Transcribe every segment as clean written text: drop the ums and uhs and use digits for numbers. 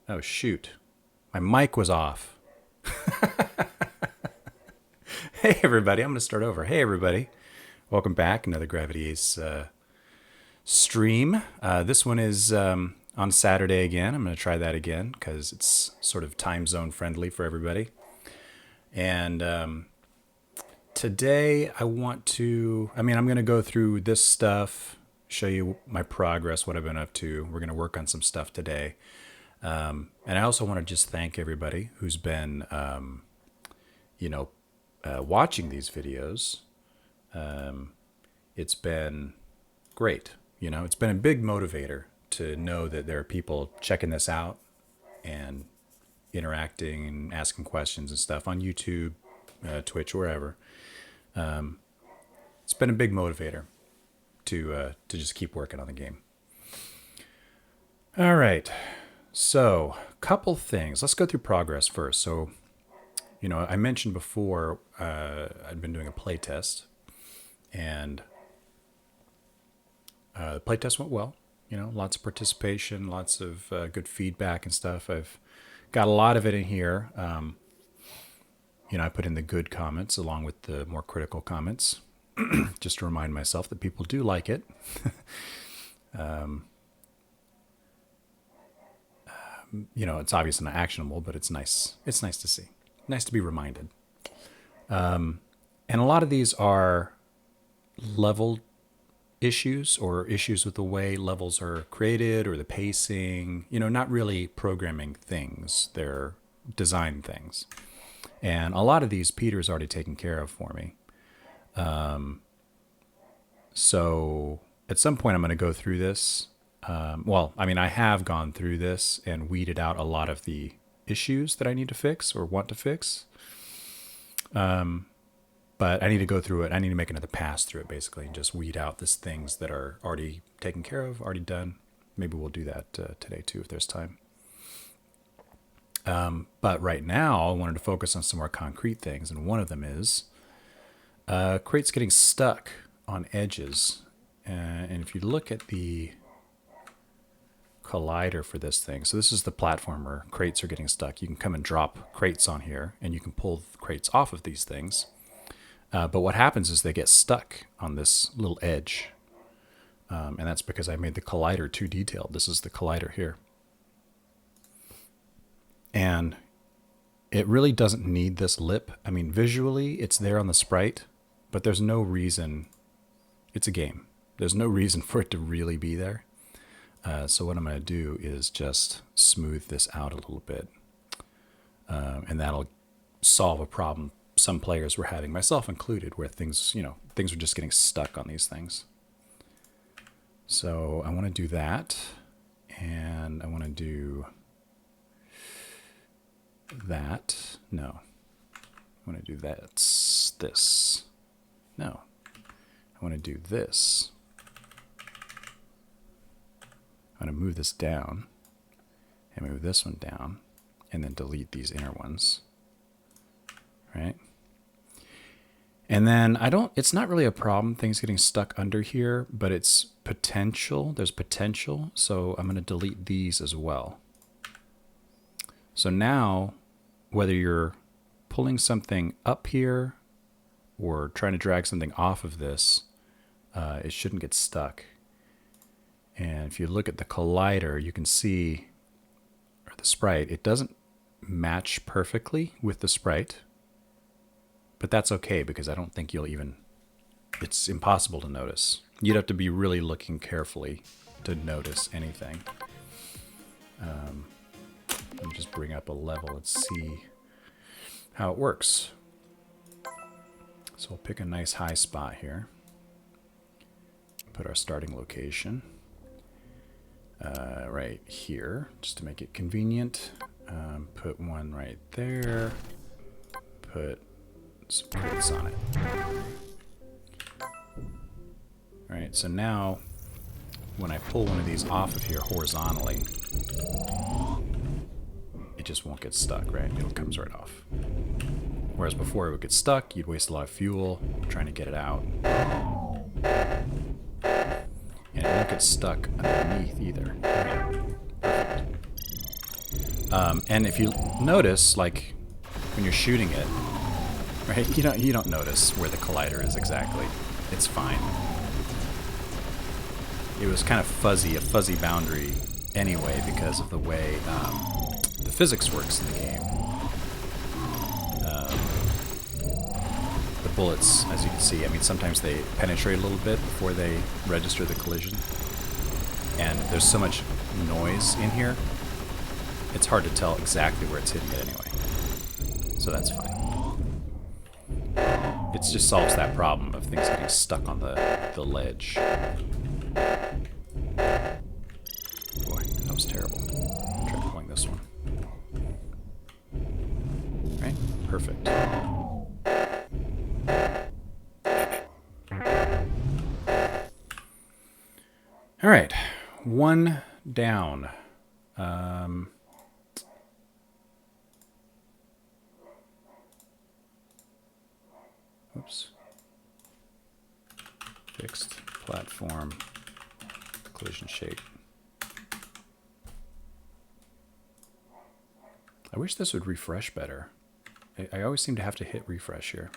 Oh, shoot. My mic was off. Hey, everybody. I'm going to start over. Hey, everybody. Welcome back. Another Gravity Ace stream. This one is on Saturday again. I'm going to try that again because it's sort of time zone friendly for everybody. And today I'm going to go through this stuff, show you my progress, what I've been up to. We're going to work on some stuff today. And I also want to just thank everybody who's been, watching these videos. It's been great. It's been a big motivator to know that there are people checking this out and interacting and asking questions and stuff on YouTube, Twitch, wherever. It's been a big motivator to just keep working on the game. All right. So, couple things. Let's go through progress first. So, I mentioned before I'd been doing a play test, and the play test went well. Lots of participation, lots of good feedback and stuff. I've got a lot of it in here. I put in the good comments along with the more critical comments, just to remind myself that people do like it. It's obviously not actionable, but it's nice. It's nice to see. Nice to be reminded. And a lot of these are level issues or issues with the way levels are created or the pacing, not really programming things. They're design things. And a lot of these Peter's already taken care of for me. So at some point I'm going to go through this. I have gone through this and weeded out a lot of the issues that I need to fix or want to fix. But I need to go through it. I need to make another pass through it, basically, and just weed out these things that are already taken care of, already done. Maybe we'll do that today, too, if there's time. But right now, I wanted to focus on some more concrete things, and one of them is crates getting stuck on edges. And if you look at the collider for this thing. So this is the platform where crates are getting stuck. You can come and drop crates on here, and you can pull crates off of these things. But what happens is they get stuck on this little edge. And that's because I made the collider too detailed. This is the collider here. And it really doesn't need this lip. I mean, visually, it's there on the sprite, but there's no reason. It's a game. There's no reason for it to really be there. So what I'm going to do is just smooth this out a little bit. And that'll solve a problem some players were having, myself included, where things were just getting stuck on these things. So I want to do that. And I want to do that. No. I want to do that. This. No. I want to do this. I'm going to move this down and move this one down and then delete these inner ones. Right? And then it's not really a problem, things getting stuck under here, but it's potential. There's potential. So I'm going to delete these as well. So now, whether you're pulling something up here or trying to drag something off of this, it shouldn't get stuck. And if you look at the collider, you can see, or the sprite, it doesn't match perfectly with the sprite. But that's okay, because I don't think it's impossible to notice. You'd have to be really looking carefully to notice anything. Let me just bring up a level. Let's see how it works. So we'll pick a nice high spot here. Put our starting location. Right here, just to make it convenient. Put one right there. Put some crates on it. Alright, so now when I pull one of these off of here horizontally, it just won't get stuck, right? It comes right off. Whereas before it would get stuck, you'd waste a lot of fuel trying to get it out. And it won't get stuck underneath either. Perfect. And if you notice, like when you're shooting it, right, you don't notice where the collider is exactly. It's fine. It was kind of fuzzy, a fuzzy boundary anyway, because of the way the physics works in the game. The bullets, as you can see, I mean, sometimes they penetrate a little bit before they register the collision. And there's so much noise in here, it's hard to tell exactly where it's hitting it anyway. So that's fine. It just solves that problem of things getting stuck on the ledge. Boy, that was terrible. Try pulling this one. Right? Perfect. All right, one down. Oops. Fixed platform collision shape. I wish this would refresh better. I always seem to have to hit refresh here.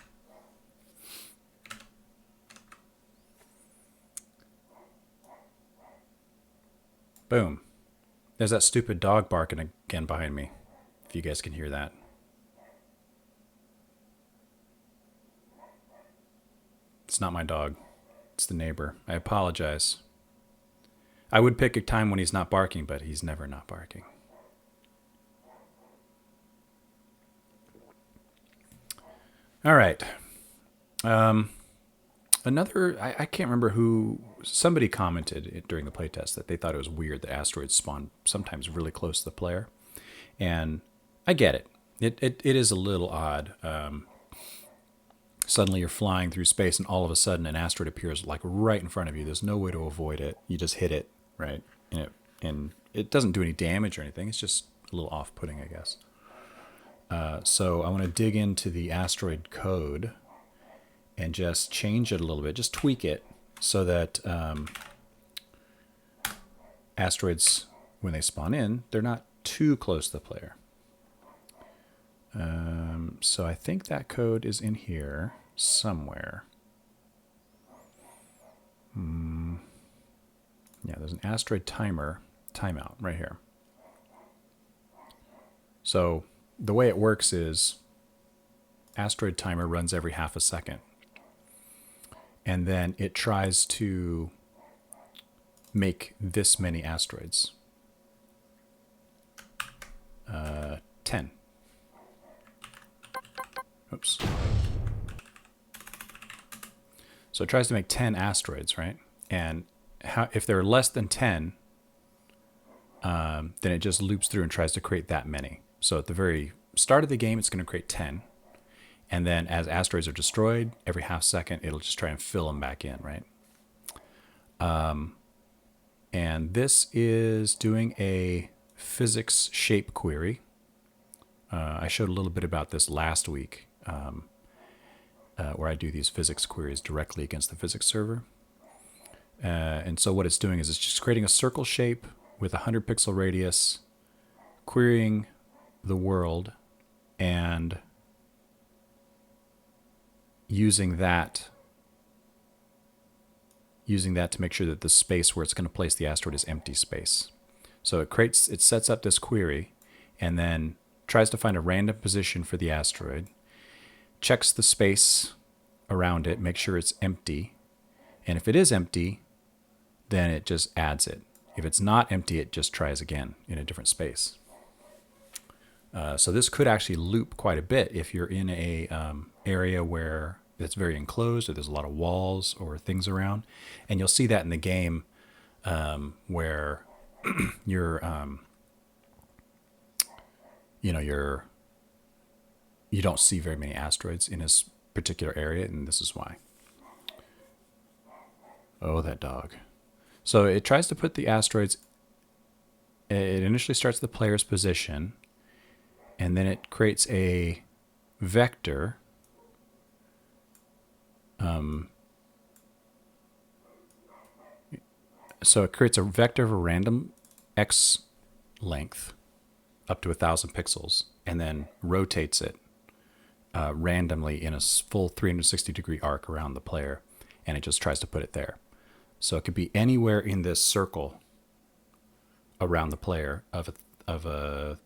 Boom. There's that stupid dog barking again behind me, if you guys can hear that. It's not my dog. It's the neighbor. I apologize. I would pick a time when he's not barking, but he's never not barking. All right. Another, I can't remember who, somebody commented during the playtest that they thought it was weird that asteroids spawn sometimes really close to the player. And I get it. It is a little odd. Suddenly you're flying through space and all of a sudden an asteroid appears like right in front of you. There's no way to avoid it. You just hit it, right? And it doesn't do any damage or anything. It's just a little off-putting, I guess. So I want to dig into the asteroid code and just change it a little bit, just tweak it so that asteroids, when they spawn in, they're not too close to the player. So I think that code is in here somewhere. Yeah, there's an asteroid timeout right here. So the way it works is asteroid timer runs every half a second. And then it tries to make this many asteroids. 10. Oops. So it tries to make 10 asteroids, right? And if there are less than 10, then it just loops through and tries to create that many. So at the very start of the game, it's going to create 10. And then as asteroids are destroyed, every half second, it'll just try and fill them back in, right? And this is doing a physics shape query. I showed a little bit about this last week, where I do these physics queries directly against the physics server. And so what it's doing is it's just creating a circle shape with a 100 pixel radius, querying the world, and using that to make sure that the space where it's going to place the asteroid is empty space. So it sets up this query and then tries to find a random position for the asteroid, checks the space around it, makes sure it's empty, and if it is empty, then it just adds it. If it's not empty, it just tries again in a different space. So this could actually loop quite a bit if you're in a area where it's very enclosed or there's a lot of walls or things around. And you'll see that in the game where you don't see very many asteroids in this particular area, and this is why. Oh, that dog. So it tries to put the asteroids, it initially starts the player's position, and then it creates a vector. So it creates a vector of a random x length up to 1,000 pixels and then rotates it randomly in a full 360-degree arc around the player, and it just tries to put it there. So it could be anywhere in this circle around the player of a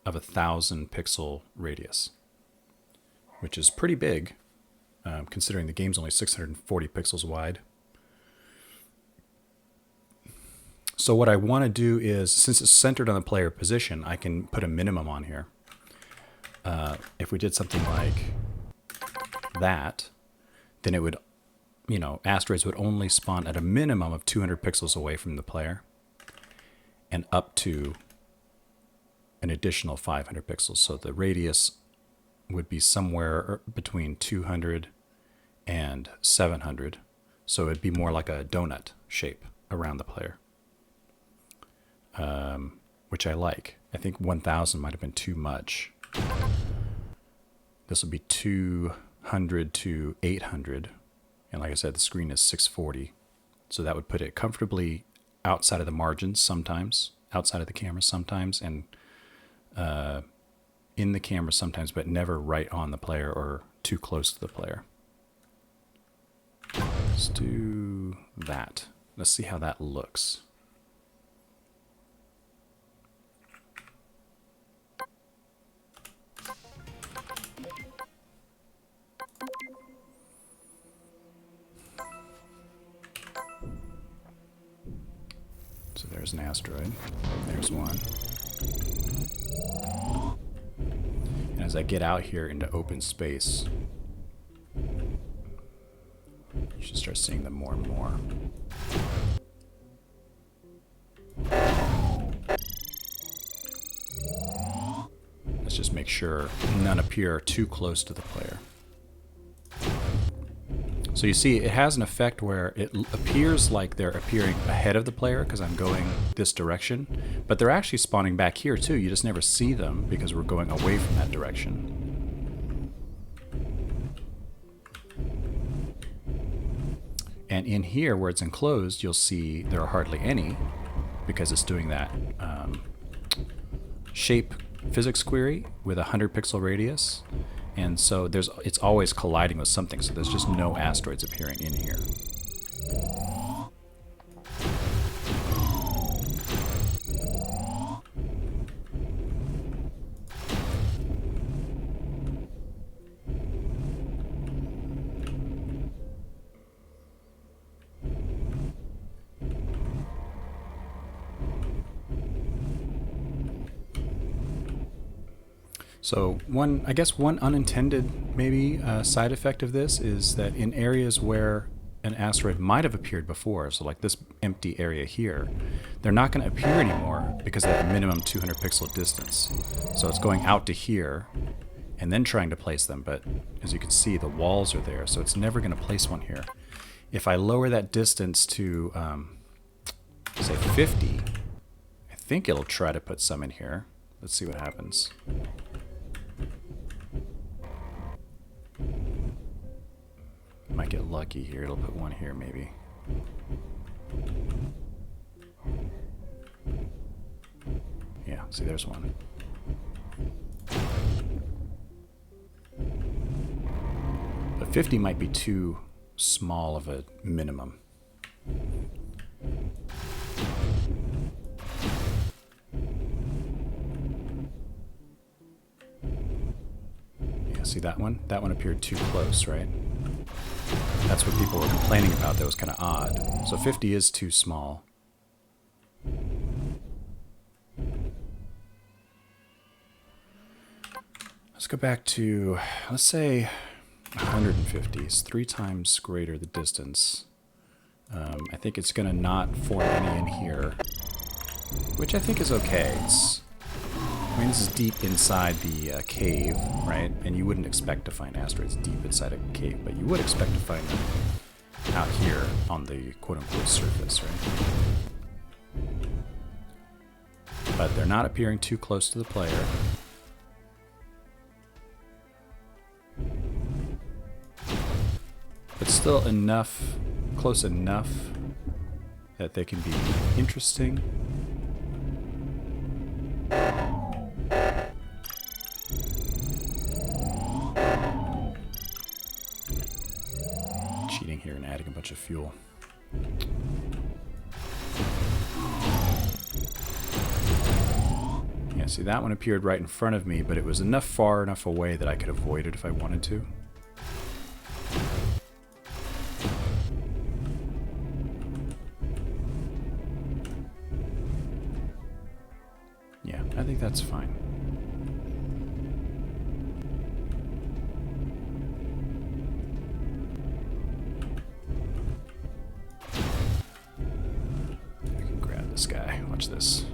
1,000 pixel radius, which is pretty big, considering the game's only 640 pixels wide. So what I want to do is, since it's centered on the player position, I can put a minimum on here. If we did something like that, then it would, asteroids would only spawn at a minimum of 200 pixels away from the player and up to an additional 500 pixels. So the radius would be somewhere between 200 and 700. So it'd be more like a donut shape around the player, which I like. I think 1,000 might have been too much. This will be 200 to 800. And like I said, the screen is 640. So that would put it comfortably outside of the margins sometimes, outside of the camera sometimes, and in the camera sometimes, but never right on the player or too close to the player. Let's do that. Let's see how that looks. So there's an asteroid. There's one. And as I get out here into open space, you should start seeing them more and more. Let's just make sure none appear too close to the player. So you see, it has an effect where it appears like they're appearing ahead of the player because I'm going this direction, but they're actually spawning back here too. You just never see them because we're going away from that direction. And in here, where it's enclosed, you'll see there are hardly any because it's doing that shape physics query with a 100 pixel radius. And so it's always colliding with something, so there's just no asteroids appearing in here. So one unintended maybe side effect of this is that in areas where an asteroid might have appeared before, so like this empty area here, they're not going to appear anymore because they have a minimum 200 pixel distance. So it's going out to here and then trying to place them, but as you can see, the walls are there, so it's never going to place one here. If I lower that distance to, say 50, I think it'll try to put some in here. Let's see what happens. Might get lucky here. It'll put one here, maybe. Yeah, see, there's one. But 50 might be too small of a minimum. Yeah, see that one? That one appeared too close, right? That's what people were complaining about. That was kind of odd. So 50 is too small. Let's go back to, let's say 150 is 3 times greater the distance. I think it's going to not form any in here, which I think is okay. I mean, this is deep inside the cave, right? And you wouldn't expect to find asteroids deep inside a cave, but you would expect to find them out here on the quote-unquote surface, right? But they're not appearing too close to the player. But still enough, close enough that they can be interesting. cheating here and adding a bunch of fuel. Yeah, see, that one appeared right in front of me, but it was far enough away that I could avoid it if I wanted to. Yeah, I think that's fine. I can grab this guy. Watch this.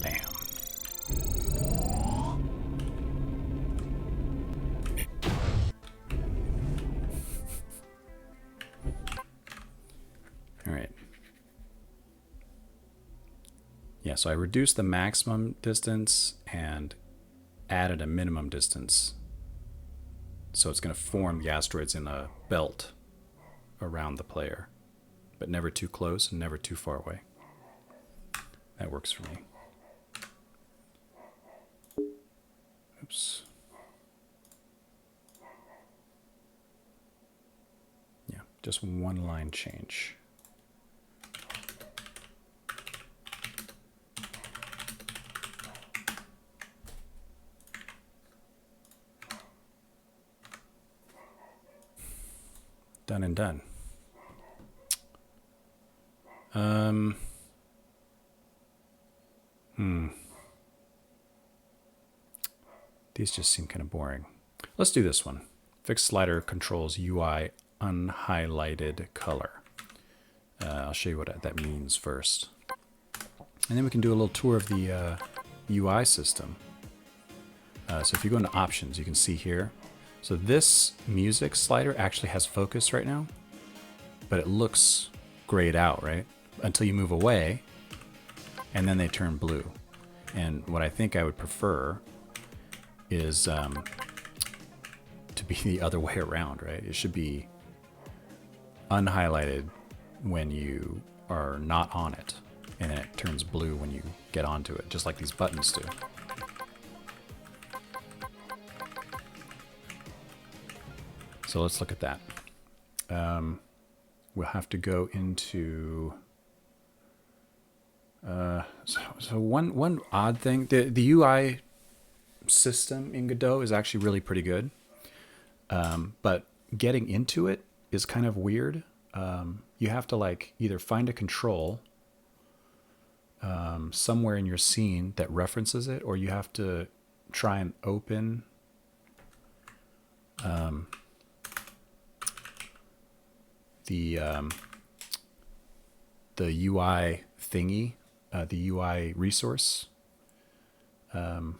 Bam. All right. Yeah, so I reduced the maximum distance and added a minimum distance. So it's going to form the asteroids in a belt around the player, but never too close and never too far away. That works for me. Oops. Yeah, just one line change. Done and done. These just seem kind of boring. Let's do this one. Fixed slider controls UI unhighlighted color. I'll show you what that means first. And then we can do a little tour of the UI system. So if you go into options, you can see here. So this music slider actually has focus right now, but it looks grayed out, right? Until you move away, and then they turn blue. And what I think I would prefer is to be the other way around, right? It should be unhighlighted when you are not on it, and then it turns blue when you get onto it, just like these buttons do. So let's look at that. We'll have to go into... So one odd thing, the UI system in Godot is actually really pretty good, but getting into it is kind of weird. You have to like either find a control somewhere in your scene that references it, or you have to try and open the UI thingy, the UI resource. Let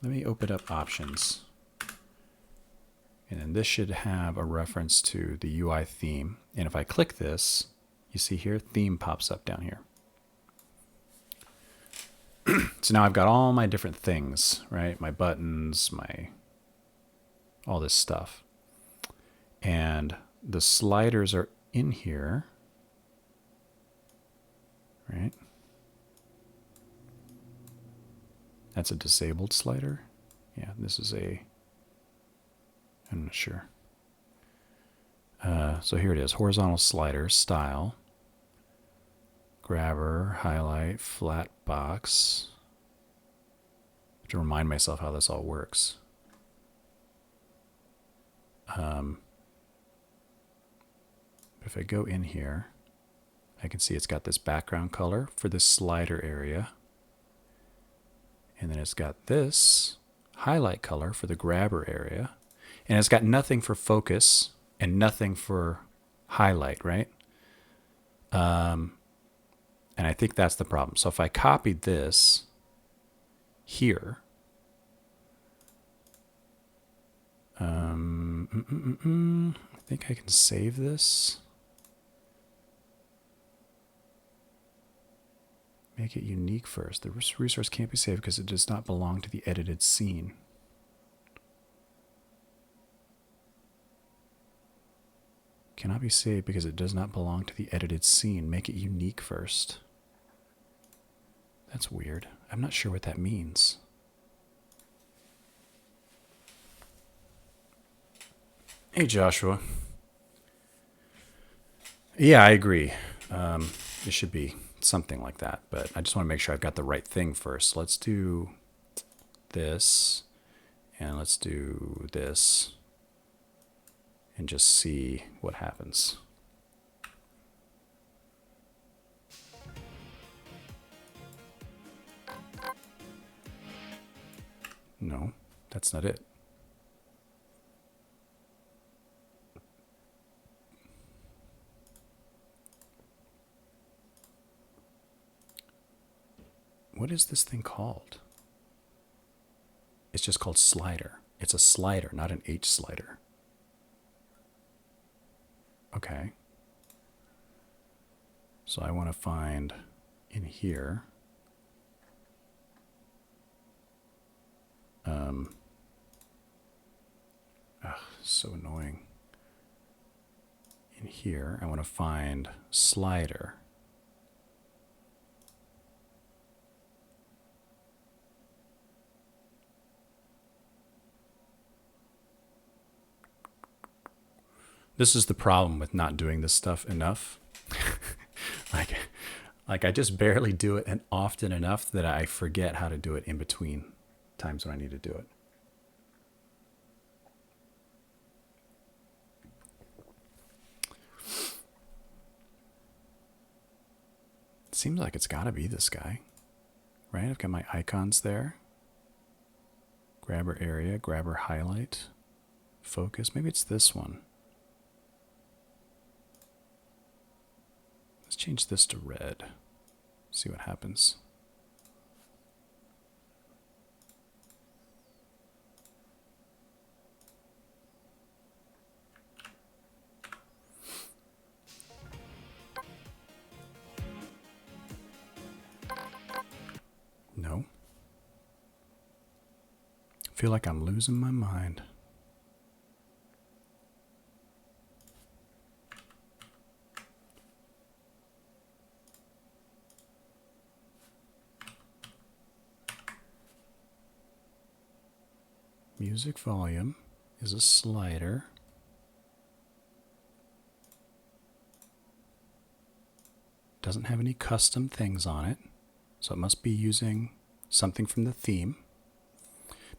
me open up options. And then this should have a reference to the UI theme. And if I click this, you see here, theme pops up down here. So now I've got all my different things, right? My buttons, all this stuff. And the sliders are in here, right? That's a disabled slider. Yeah, this is I'm not sure. So here it is, horizontal slider, style, grabber, highlight, flat box. I have to remind myself how this all works. If I go in here, I can see it's got this background color for this slider area. And then it's got this highlight color for the grabber area. And it's got nothing for focus and nothing for highlight, right? And I think that's the problem. So if I copied this here, I think I can save this. Make it unique first. The resource can't be saved because it does not belong to the edited scene. Cannot be saved because it does not belong to the edited scene. Make it unique first. That's weird. I'm not sure what that means. Hey, Joshua. Yeah, I agree. It should be something like that, but I just want to make sure I've got the right thing first. Let's do this, and let's do this, and just see what happens. No, that's not it. What is this thing called? It's just called slider. It's a slider, not an H slider. Okay. So I want to find in here. So annoying. In here, I want to find slider. This is the problem with not doing this stuff enough. like I just barely do it and often enough that I forget how to do it in between times when I need to do it. It seems like it's got to be this guy, right? I've got my icons there. Grabber area, grabber highlight, focus. Maybe it's this one. Let's change this to red. See what happens. No. I feel like I'm losing my mind. Music volume is a slider. Doesn't have any custom things on it, so it must be using something from the theme,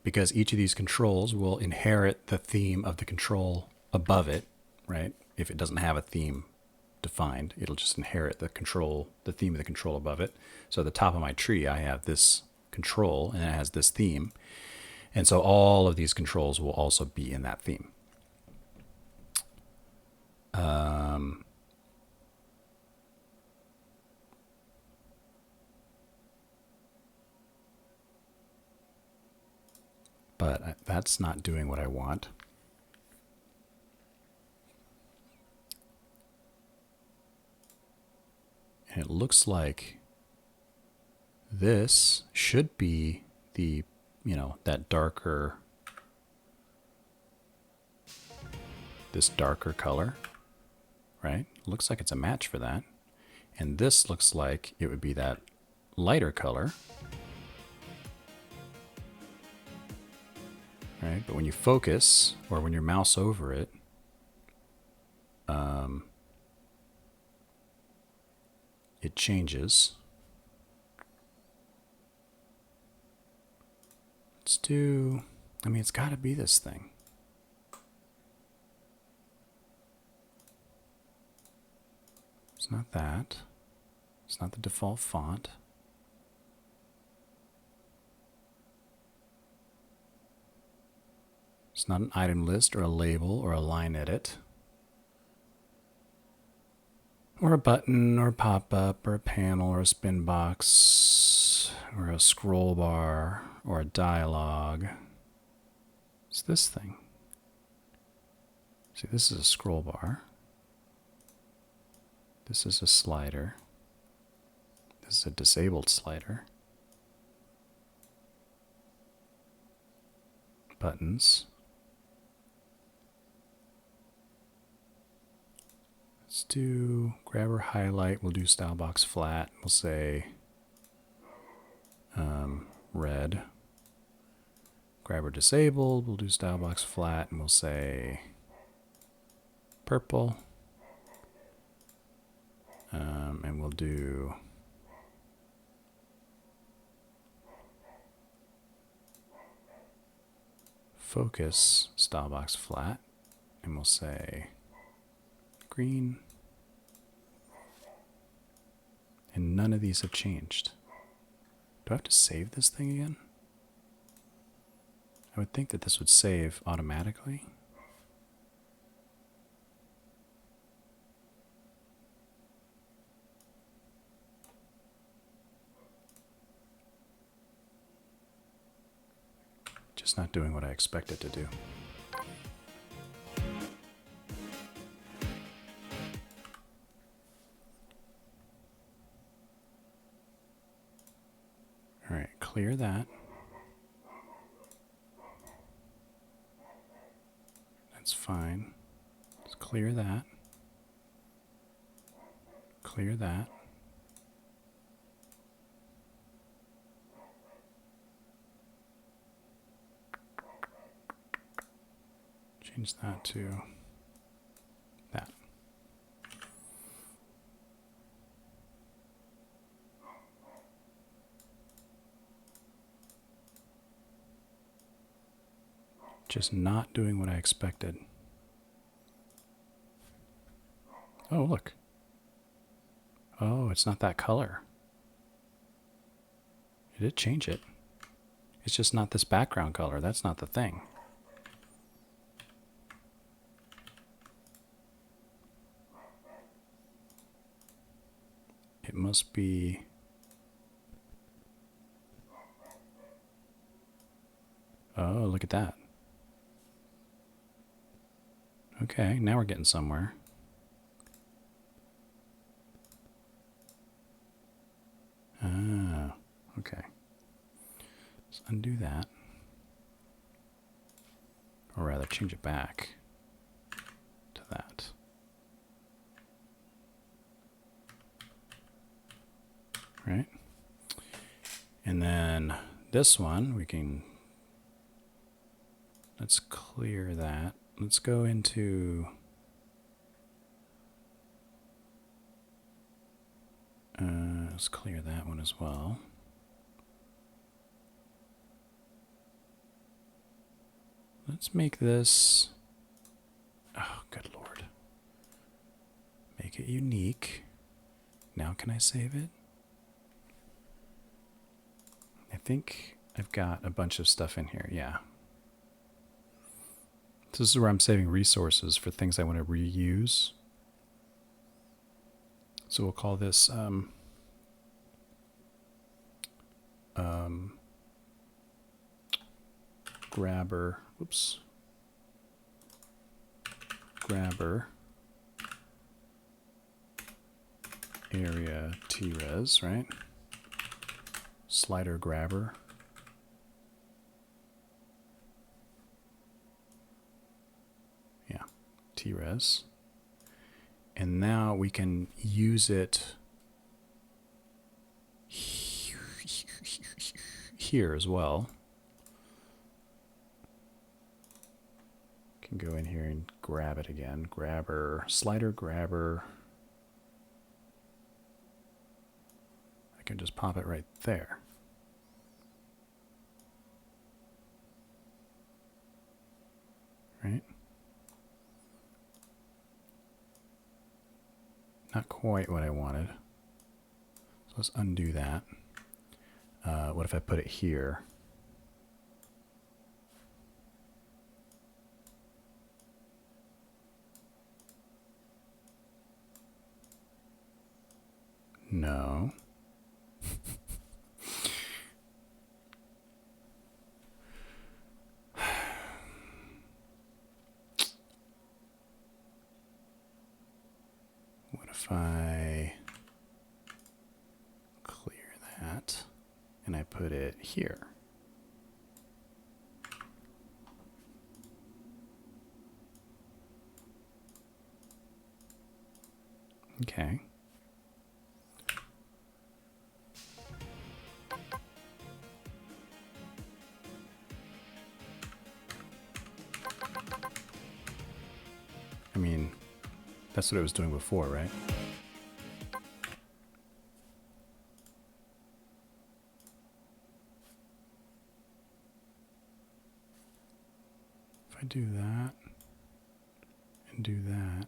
because each of these controls will inherit the theme of the control above it, right? If it doesn't have a theme defined, it'll just inherit the control, the theme of the control above it. So at the top of my tree, I have this control, and it has this theme. And so all of these controls will also be in that theme. But that's not doing what I want. And it looks like this should be the, that darker, this darker color, right? Looks like it's a match for that. And this looks like it would be that lighter color, right? But when you focus, or when you mouse over it, it changes. Let's do, it's got to be this thing. It's not that. It's not the default font. It's not an item list or a label or a line edit. Or a button or a pop-up or a panel or a spin box or a scroll bar or a dialogue. It's this thing. See, this is a scroll bar. This is a slider. This is a disabled slider. Buttons. Let's do grabber highlight. We'll do style box flat. We'll say red. Grabber disabled. We'll do style box flat, and we'll say purple. And we'll do focus style box flat, and we'll say green. And none of these have changed. Do I have to save this thing again? I would think that this would save automatically. Just not doing what I expect it to do. All right, clear that. That's fine. Let's clear that. Clear that. Change that to that. Just not doing what I expected. Oh, look. Oh, it's not that color. It did change it. It's just not this background color. That's not the thing. It must be... Oh, look at that. Okay, now we're getting somewhere. Ah, okay. Let's undo that. Or rather, change it back to that. Right? And then this one, we can... Let's clear that. Let's go into... let's clear that one as well. Let's make this... Oh, good Lord. Make it unique. Now can I save it? I think I've got a bunch of stuff in here, yeah. So this is where I'm saving resources for things I want to reuse. So we'll call this grabber, whoops, grabber area T-res, right? Slider grabber. Yeah, T-res. And now we can use it here as well. Can go in here and grab it again. Grabber, slider grabber. I can just pop it right there. Right? Not quite what I wanted. So let's undo that. What if I put it here? No. What if I clear that and I put it here? Okay. I mean, That's what it was doing before, right? If I do that and do that.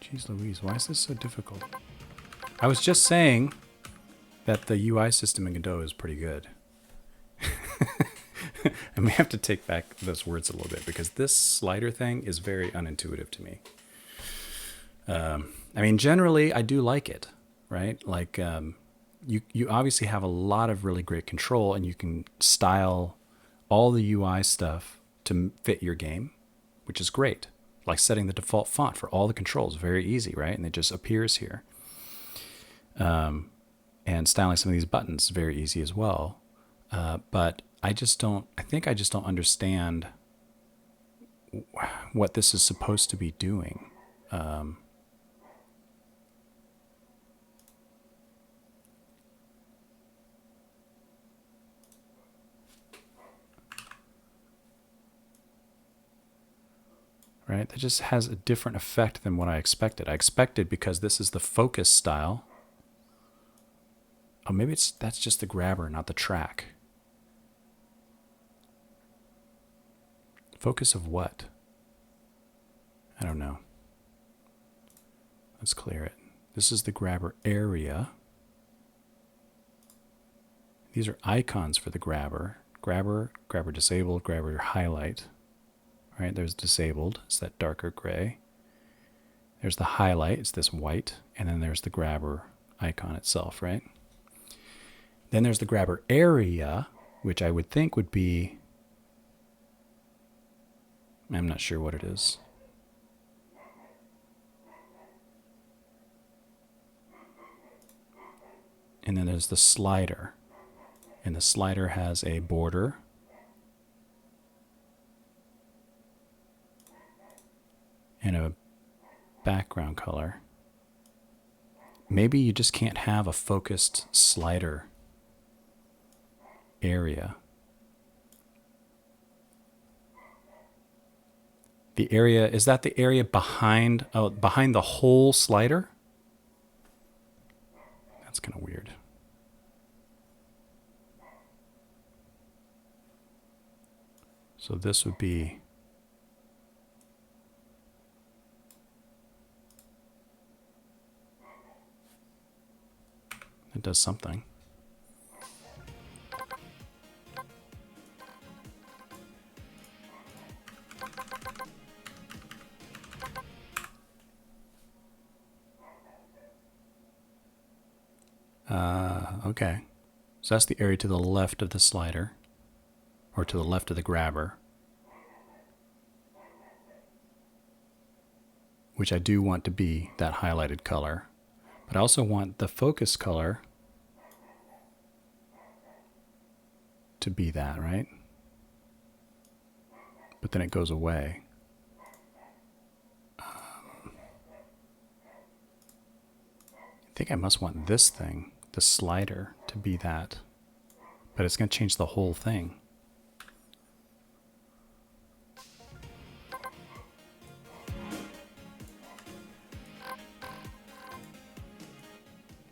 Jeez Louise, why is this so difficult? I was just saying that the UI system in Godot is pretty good. I may have to take back those words a little bit because this slider thing is very unintuitive to me. I mean, generally, I do like it, right? Like, you obviously have a lot of really great control, and you can style all the UI stuff to fit your game, which is great. Like setting the default font for all the controls, very easy, right? And it just appears here. And styling some of these buttons, very easy as well. But I think I just don't understand what this is supposed to be doing. Right? That just has a different effect than what I expected. I expected, because this is the focus style. Oh, maybe that's just the grabber, not the track. Focus of what? I don't know. Let's clear it. This is the grabber area. These are icons for the grabber. Grabber, grabber disabled, grabber highlight. Right, there's disabled, it's that darker gray. There's the highlight, it's this white, and then there's the grabber icon itself, right? Then there's the grabber area, which I would think would be, I'm not sure what it is. And then there's the slider, and the slider has a border. And a background color. Maybe you just can't have a focused slider area. The area, is that the area behind the whole slider? That's kind of weird. So this would be, it does something. Okay. So that's the area to the left of the slider, or to the left of the grabber, which I do want to be that highlighted color. But I also want the focus color to be that, right? But then it goes away. I think I must want this thing, the slider, to be that. But it's going to change the whole thing.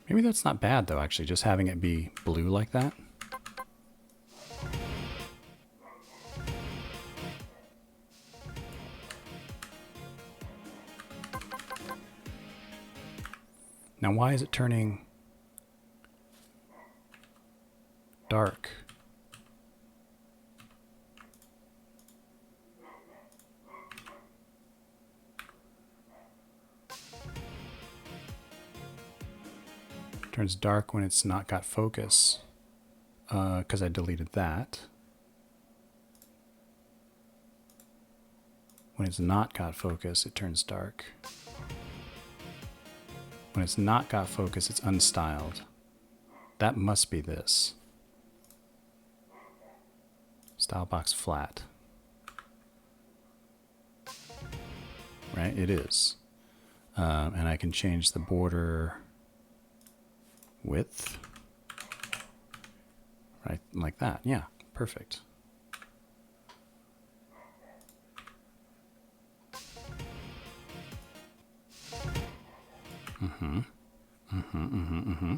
Maybe that's not bad, though, actually, just having it be blue like that. Now, why is it turning dark? Turns dark when it's not got focus, because I deleted that. When it's not got focus, it turns dark. When it's not got focus, it's unstyled. That must be this. Style box flat. Right, it is. And I can change the border width, right? Like that. Yeah, perfect. Mm-hmm. Mm-hmm. Mm-hmm. Mm-hmm.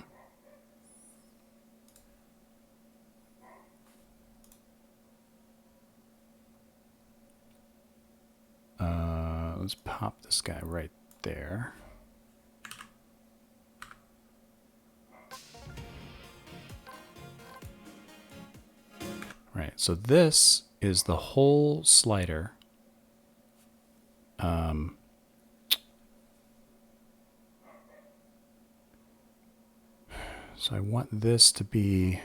Let's pop this guy right there. Right, so this is the whole slider. So I want this to be...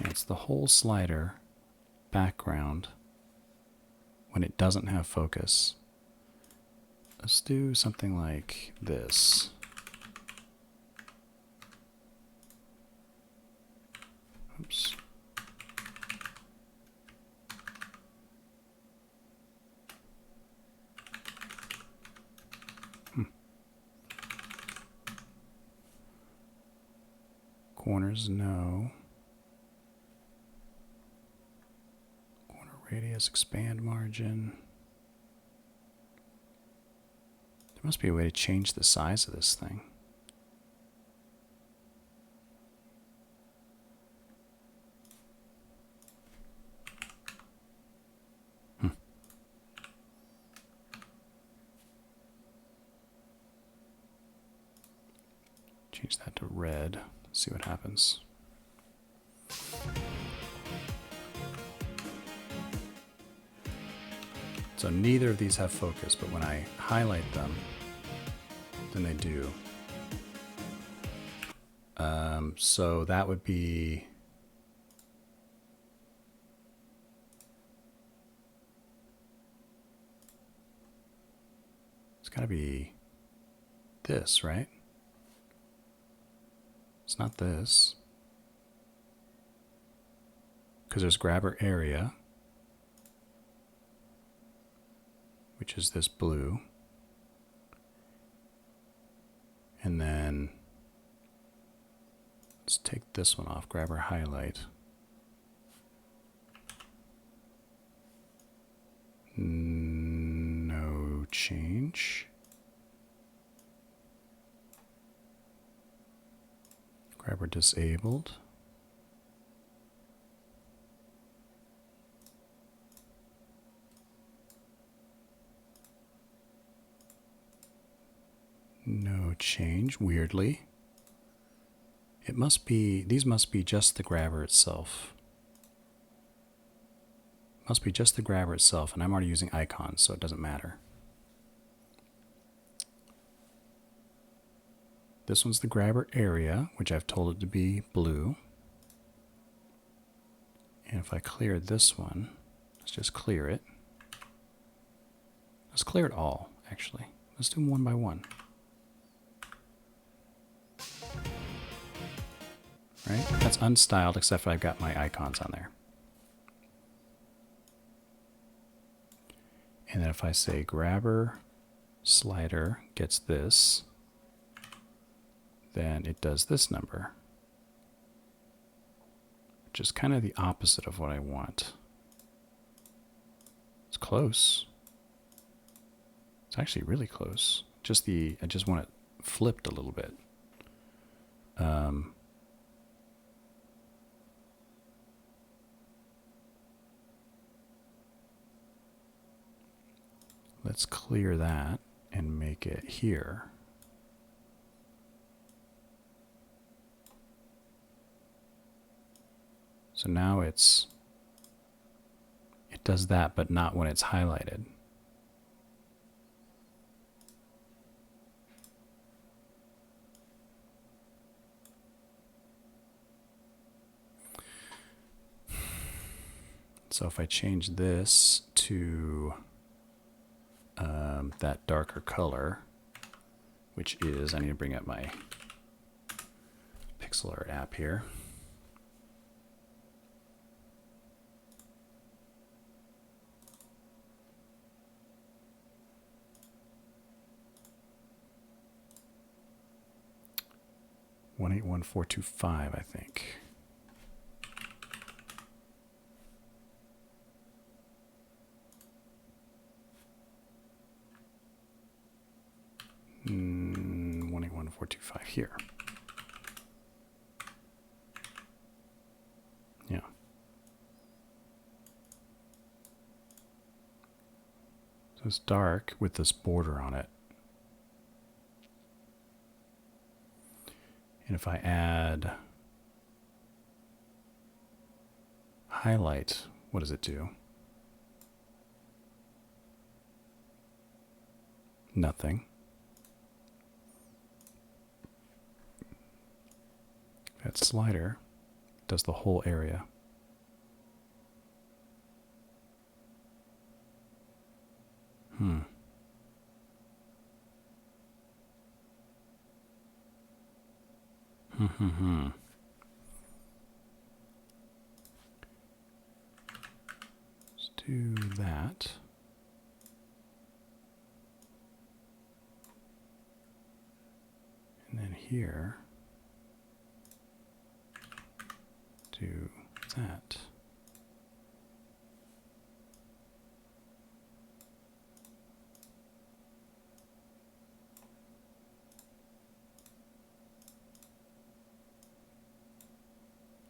It's the whole slider background when it doesn't have focus. Let's do something like this. Oops. Corners, no. Corner radius, expand margin. There must be a way to change the size of this thing. Change that to red. See what happens. So neither of these have focus, but when I highlight them, then they do. So that would be... It's got to be this, right? It's not this. Because there's grabber area, which is this blue. And then let's take this one off, grabber highlight. No change. Grabber disabled. No change, weirdly. It must be, these must be just the grabber itself. Must be just the grabber itself, and I'm already using icons, so it doesn't matter. This one's the grabber area, which I've told it to be blue. And if I clear this one, let's just clear it. Let's clear it all, actually. Let's do them one by one. Right? That's unstyled, except for I've got my icons on there. And then if I say grabber slider gets this, then it does this number, which is kind of the opposite of what I want. It's close. It's actually really close. I just want it flipped a little bit. Let's clear that and make it here. So now it does that, but not when it's highlighted. So if I change this to that darker color, which is, I need to bring up my pixel art app here. 181425, I think. Mm, 181425 here. Yeah. So it's dark with this border on it. And if I add highlight, what does it do? Nothing. That slider does the whole area. Let's do that. And then here, do that.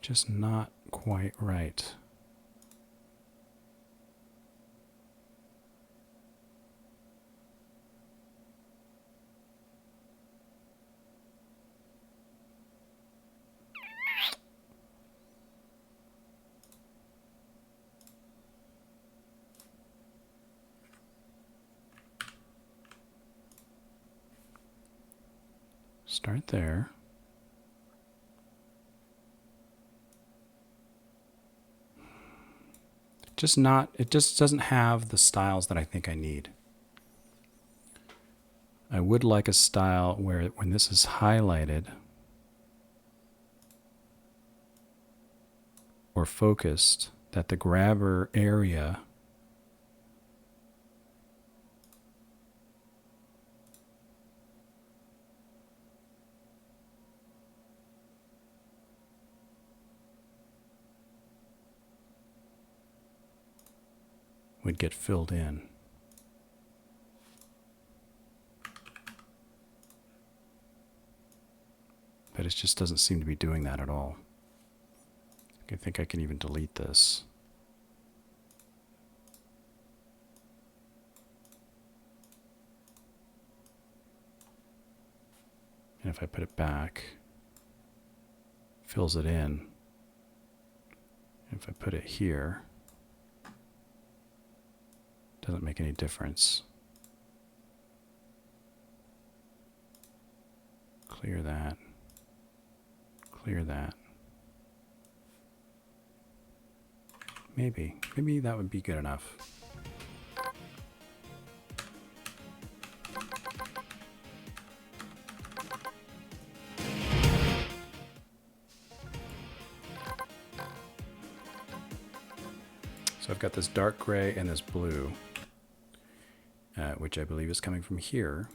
Just not quite right. Start there. It just doesn't have the styles that I think I need. I would like a style where when this is highlighted or focused, that the grabber area would get filled in. But it just doesn't seem to be doing that at all. I think I can even delete this. And if I put it back, fills it in. And if I put it here, doesn't make any difference. Clear that. Clear that. Maybe that would be good enough. So I've got this dark gray and this blue, which I believe is coming from here.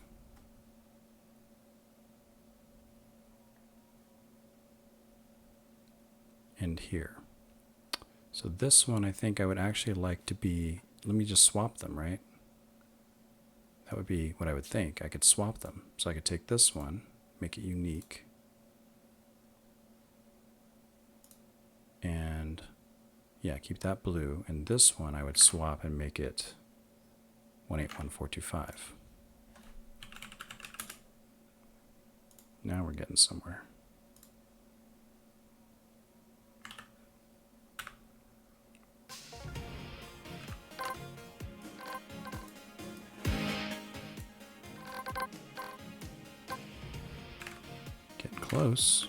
And here. So this one I think I would actually like to be, let me just swap them, right? That would be what I would think. I could swap them. So I could take this one, make it unique. And yeah, keep that blue. And this one I would swap and make it 181425. Now we're getting somewhere. Getting close.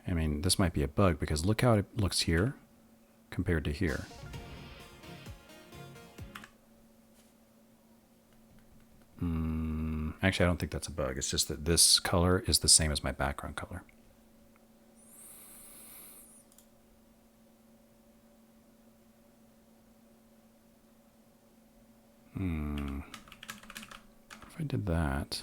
I mean, this might be a bug because look how it looks here compared to here. Actually, I don't think that's a bug. It's just that this color is the same as my background color. What if I did that?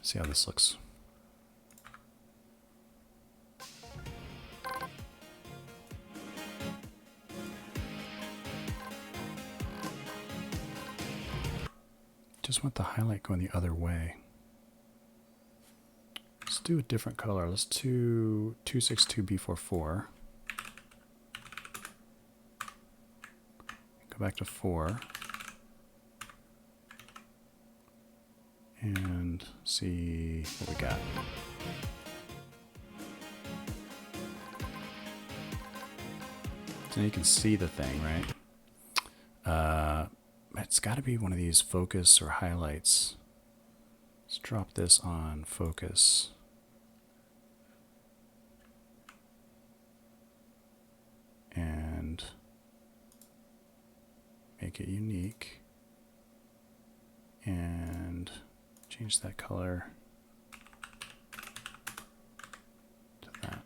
See how this looks. Just want the highlight going the other way. Let's do a different color. Let's do 262B44. Go back to 4. And see what we got. So now you can see the thing, right? It's got to be one of these focus or highlights. Let's drop this on focus. And make it unique. And change that color to that.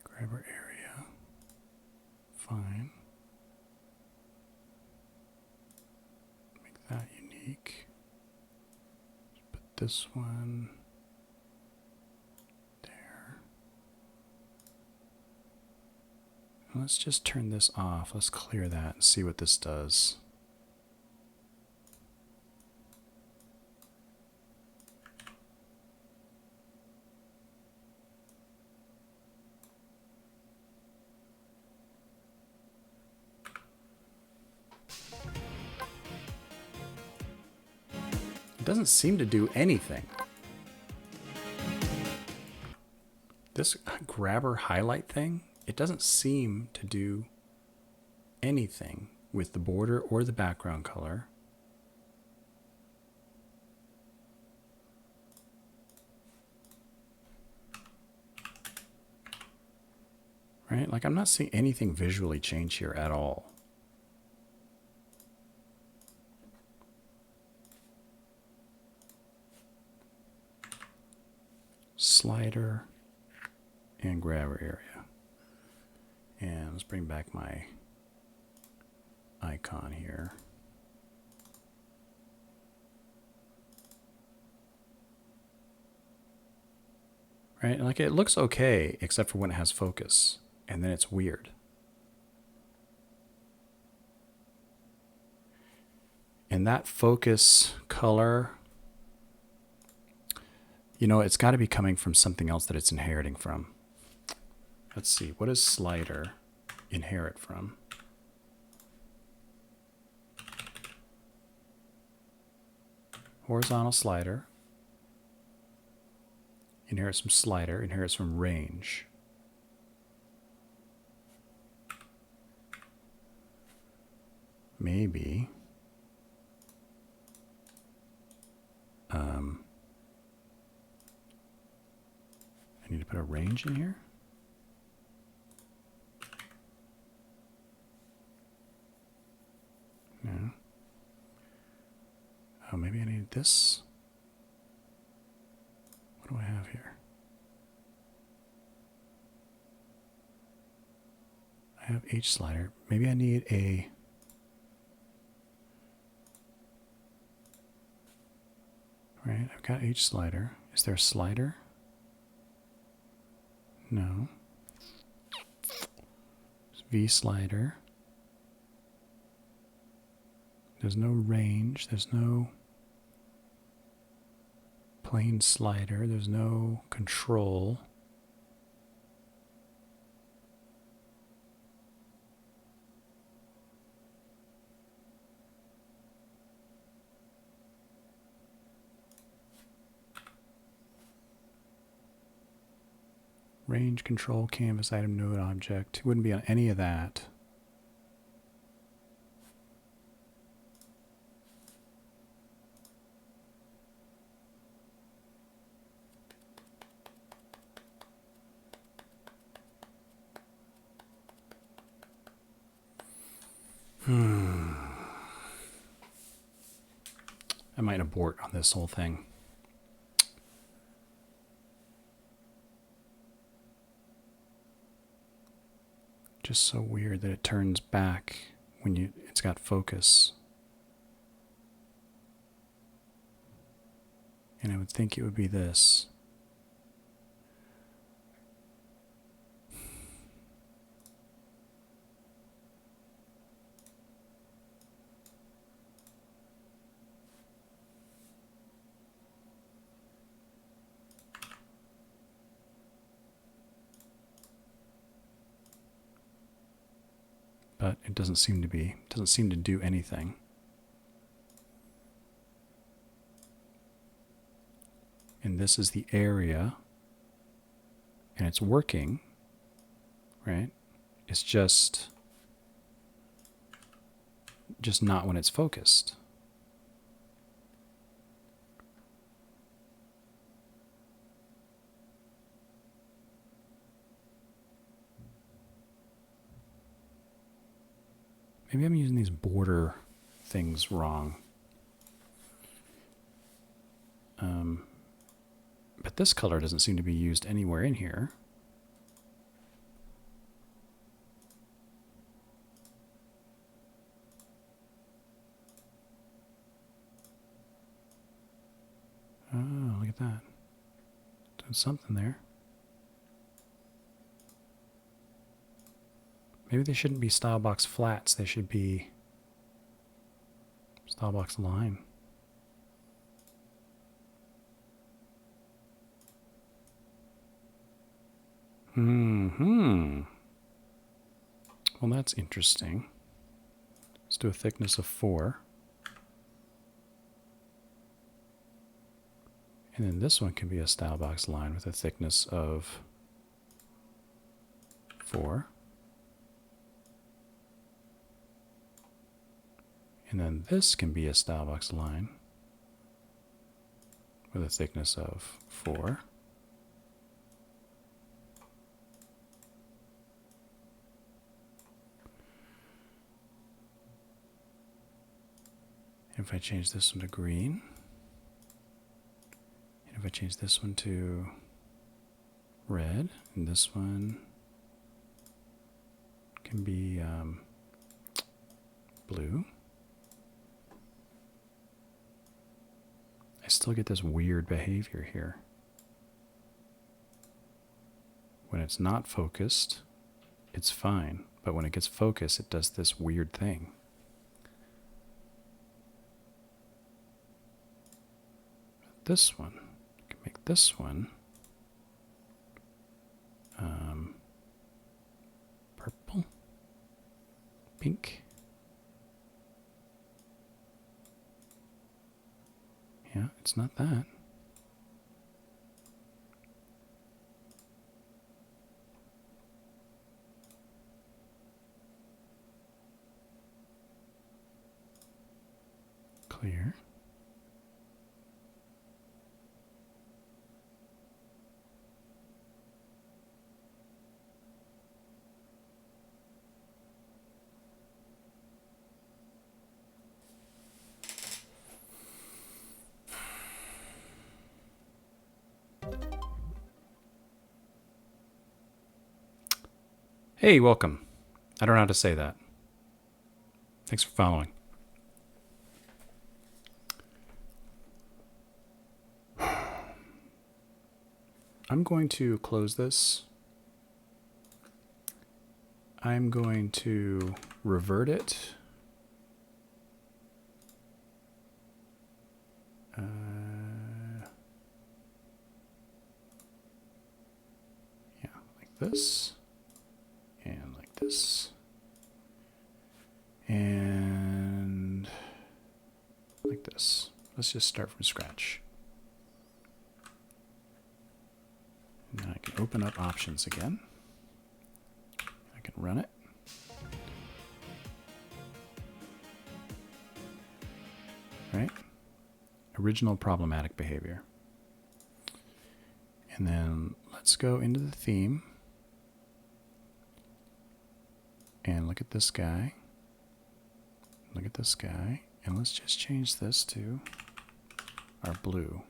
Grabber area. Fine. That unique. Put this one there. And let's just turn this off. Let's clear that and see what this does. Doesn't seem to do anything. This grabber highlight thing, it doesn't seem to do anything with the border or the background color. Right? Like I'm not seeing anything visually change here at all. Slider and grabber area. And let's bring back my icon here. Right? Like it looks okay, except for when it has focus. And then it's weird. And that focus color, you know, it's got to be coming from something else that it's inheriting from. Let's see, what does slider inherit from? Horizontal slider. Inherits from slider, inherits from range. Maybe. I need to put a range in here. No. Oh, maybe I need this. What do I have here? I have H slider. Maybe I need a... Right, I've got H slider. Is there a slider? No. V slider. There's no range. There's no plane slider. There's no control. range control, canvas, item, node, object. It wouldn't be on any of that. I might abort on this whole thing. Just so weird that it turns back when it's got focus. And I would think it would be this. But it doesn't seem to be. It doesn't seem to do anything. And this is the area. And it's working, right? It's just not when it's focused. Maybe I'm using these border things wrong. But this color doesn't seem to be used anywhere in here. Oh, look at that. Doing something there. Maybe they shouldn't be style box flats. They should be style box line. Well, that's interesting. Let's do a thickness of 4. And then this one can be a style box line with a thickness of 4. And then this can be a style box line with a thickness of 4. If I change this one to green, and if I change this one to red, and this one can be blue, I still get this weird behavior here. When it's not focused, it's fine, but when it gets focused, it does this weird thing. This one, I can make this one purple, pink. Yeah, it's not that. Clear. Hey, welcome. I don't know how to say that. Thanks for following. I'm going to close this. I'm going to revert it. Yeah, like this. And like this. And like this. Let's just start from scratch. Now I can open up options again. I can run it. Right? Original problematic behavior. And then let's go into the theme and look at this guy. Look at this guy. And let's just change this to our blue.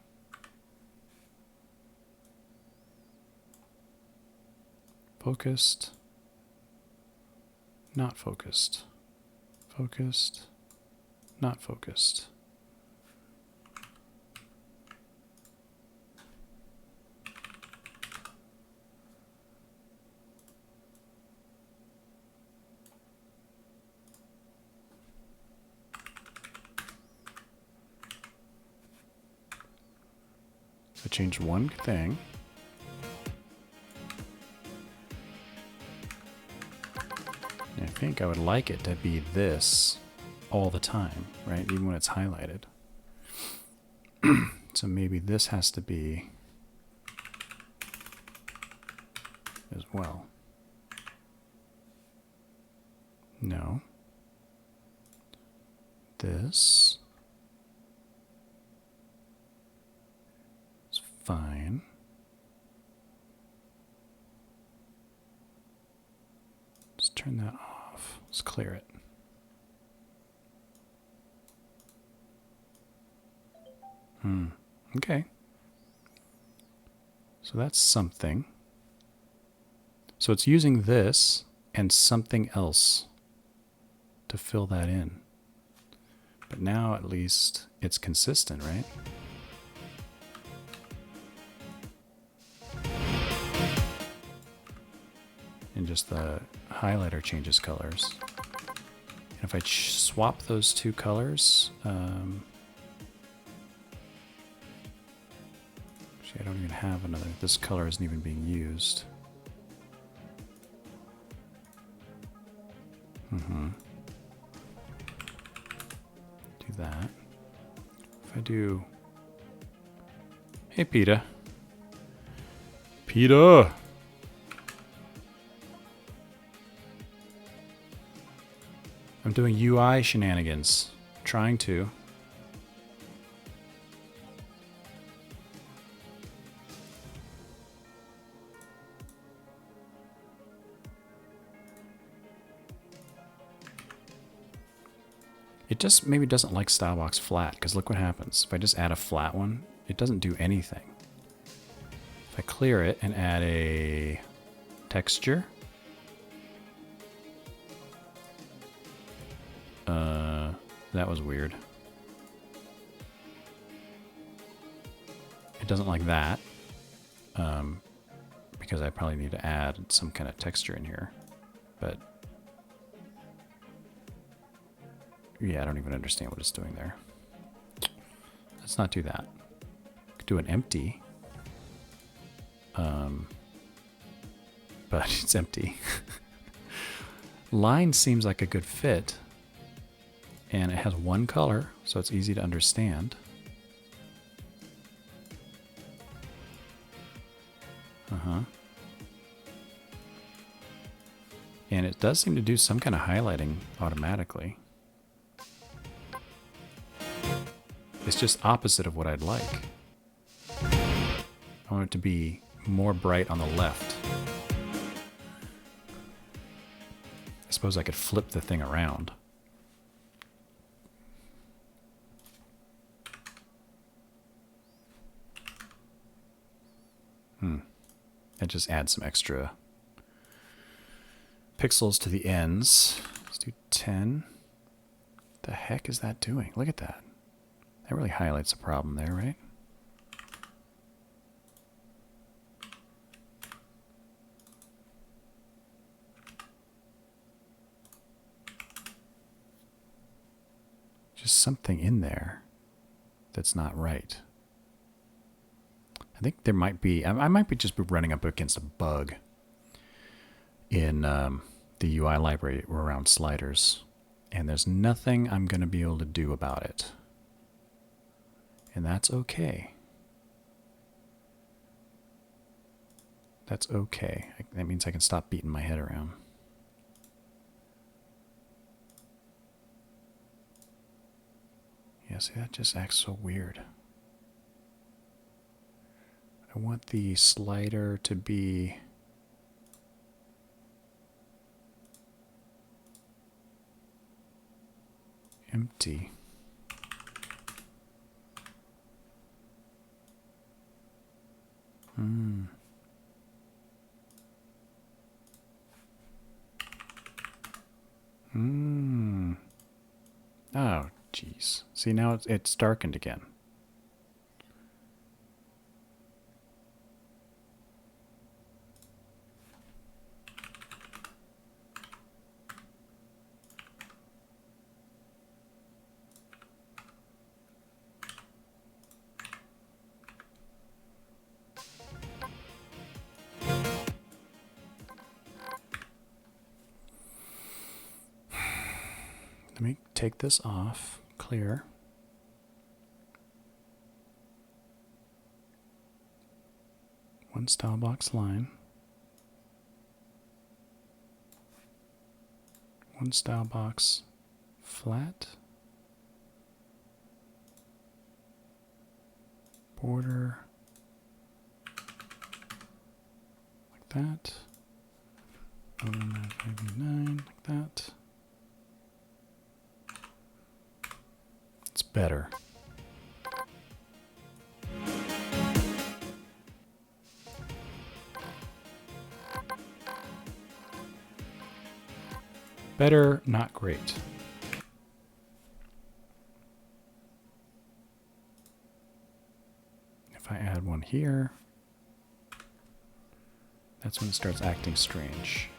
Focused. Not focused. Focused. Not focused. So change one thing. I think I would like it to be this all the time, right? Even when it's highlighted. So maybe this has to be as well. No. This is fine. Let's turn that off. Let's clear it. Okay. So that's something. So it's using this and something else to fill that in. But now at least it's consistent, right? And just the highlighter changes colors. And if I swap those two colors, actually I don't even have another. This color isn't even being used. Do that. If I do, hey Peter. Peter! I'm doing UI shenanigans. Trying to. It just maybe doesn't like Stylebox flat, because look what happens. If I just add a flat one, it doesn't do anything. If I clear it and add a texture, that was weird. It doesn't like that, because I probably need to add some kind of texture in here, but yeah, I don't even understand what it's doing there. Let's not do that. Could do an empty, but it's empty. Line seems like a good fit, and it has one color, so it's easy to understand. And it does seem to do some kind of highlighting automatically. It's just opposite of what I'd like. I want it to be more bright on the left. I suppose I could flip the thing around. And just add some extra pixels to the ends. Let's do 10. What the heck is that doing? Look at that. That really highlights a problem there, right? Just something in there that's not right. I think there might be, I might be just running up against a bug in the UI library around sliders, and there's nothing I'm going to be able to do about it. And that's okay. That's okay. That means I can stop beating my head around. Yeah, see, that just acts so weird. I want the slider to be empty. Oh, jeez. See, now it's darkened again. Let me take this off. Clear. One style box line. One style box flat. Border. Like that. 589, like that. It's better. Better, not great. If I add one here, that's when it starts acting strange.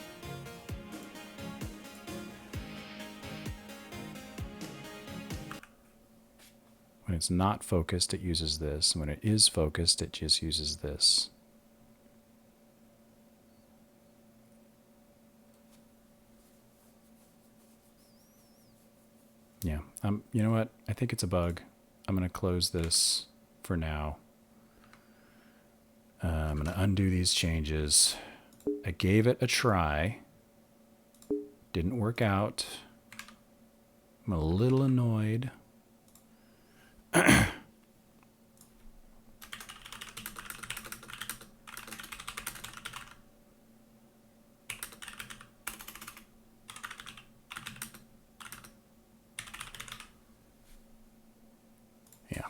When it's not focused, it uses this. When it is focused, it just uses this. Yeah, you know what? I think it's a bug. I'm going to close this for now. I'm going to undo these changes. I gave it a try. Didn't work out. I'm a little annoyed. Yeah,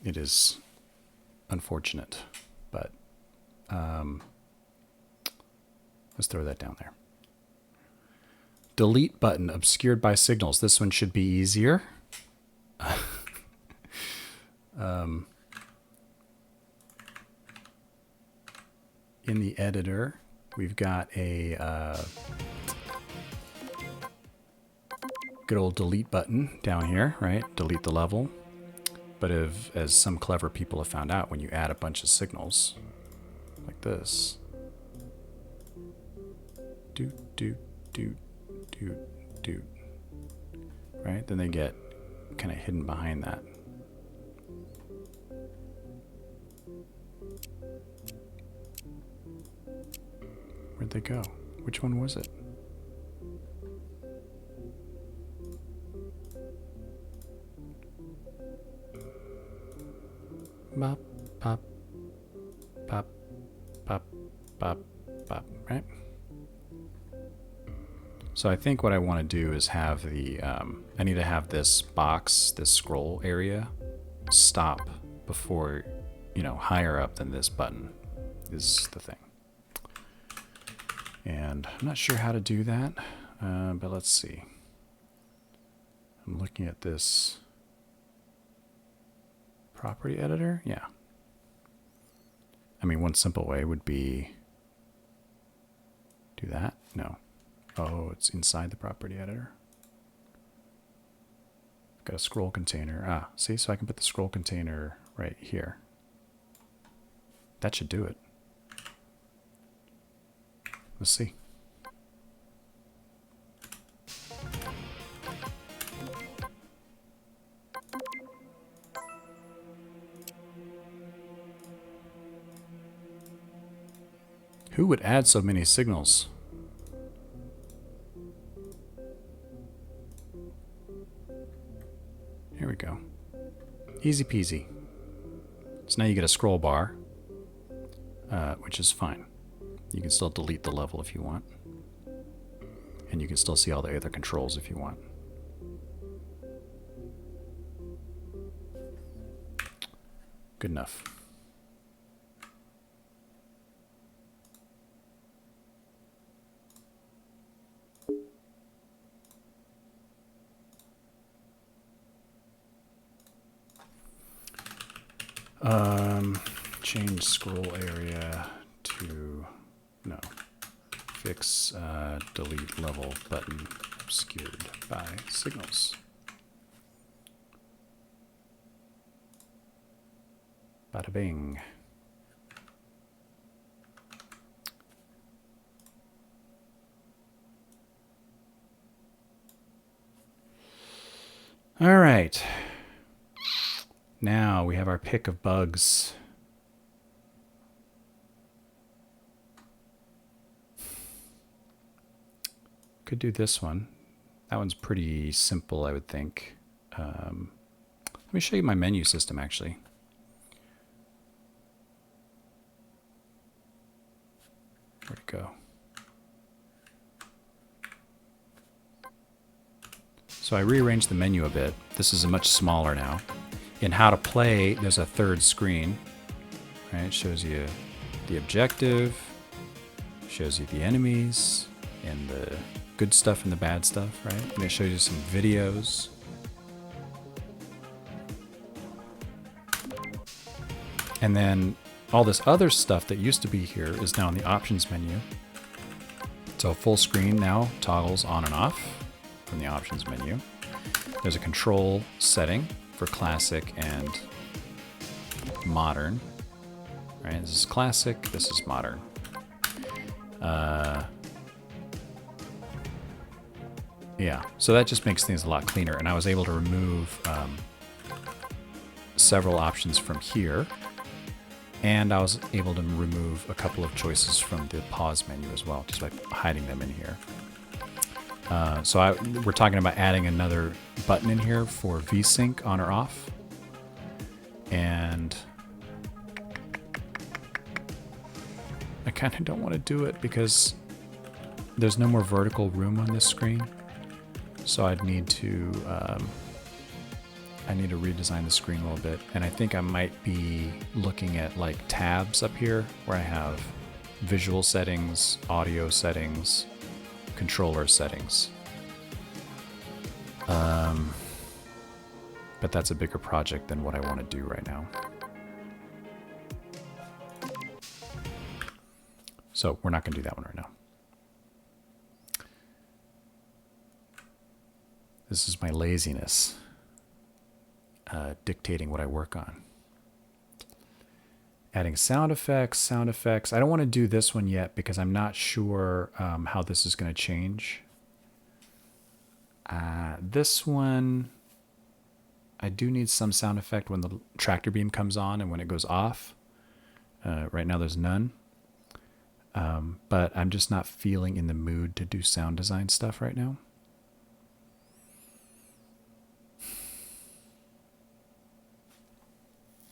it is unfortunate, but let's throw that down there. Delete button obscured by signals. This one should be easier. In the editor, we've got a good old delete button down here, right? Delete the level. But as some clever people have found out, when you add a bunch of signals like this, doot, doot, doot, doot, doot, right? Then they get kind of hidden behind that. Where'd they go? Which one was it? Bop, pop, pop, pop, pop, pop, right? So I think what I want to do is have the, I need to have this box, this scroll area, stop before, higher up than this button is the thing. And I'm not sure how to do that, but let's see. I'm looking at this property editor. Yeah. I mean, one simple way would be do that. No. Oh, it's inside the property editor. I've got a scroll container. Ah, see, so I can put the scroll container right here. That should do it. Let's see. Who would add so many signals? Here we go. Easy peasy. So now you get a scroll bar, which is fine. You can still delete the level if you want. And you can still see all the other controls if you want. Good enough. Change scroll area to, no, fix delete level button obscured by signals. Bada bing. All right. Now we have our pick of bugs. Could do this one. That one's pretty simple, I would think. Let me show you my menu system, actually. Where'd it go? So I rearranged the menu a bit. This is much smaller now. In how to play, there's a third screen. Right? It shows you the objective, shows you the enemies, and the good stuff and the bad stuff, right? And it shows you some videos. And then all this other stuff that used to be here is now in the options menu. So full screen now toggles on and off from the options menu. There's a control setting for classic and modern. Right? This is classic, this is modern. Yeah, so that just makes things a lot cleaner. And I was able to remove several options from here. And I was able to remove a couple of choices from the pause menu as well, just by hiding them in here. So we're talking about adding another button in here for VSync on or off. And I kind of don't want to do it because there's no more vertical room on this screen. So I'd need to redesign the screen a little bit. And I think I might be looking at like tabs up here where I have visual settings, audio settings, controller settings. But that's a bigger project than what I want to do right now. So we're not going to do that one right now. This is my laziness dictating what I work on. Adding sound effects. I don't want to do this one yet because I'm not sure how this is going to change. This one, I do need some sound effect when the tractor beam comes on and when it goes off. Right now there's none. But I'm just not feeling in the mood to do sound design stuff right now.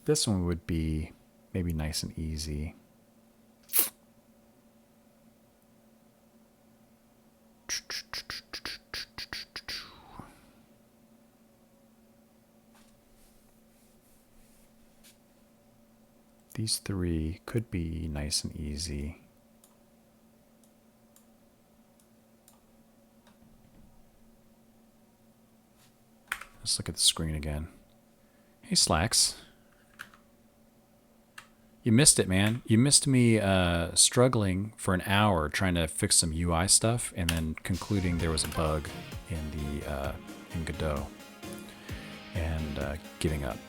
This one would be maybe nice and easy. These three could be nice and easy. Let's look at the screen again. Hey, Slacks. You missed it, man. You missed me struggling for an hour trying to fix some UI stuff and then concluding there was a bug in the in Godot and giving up.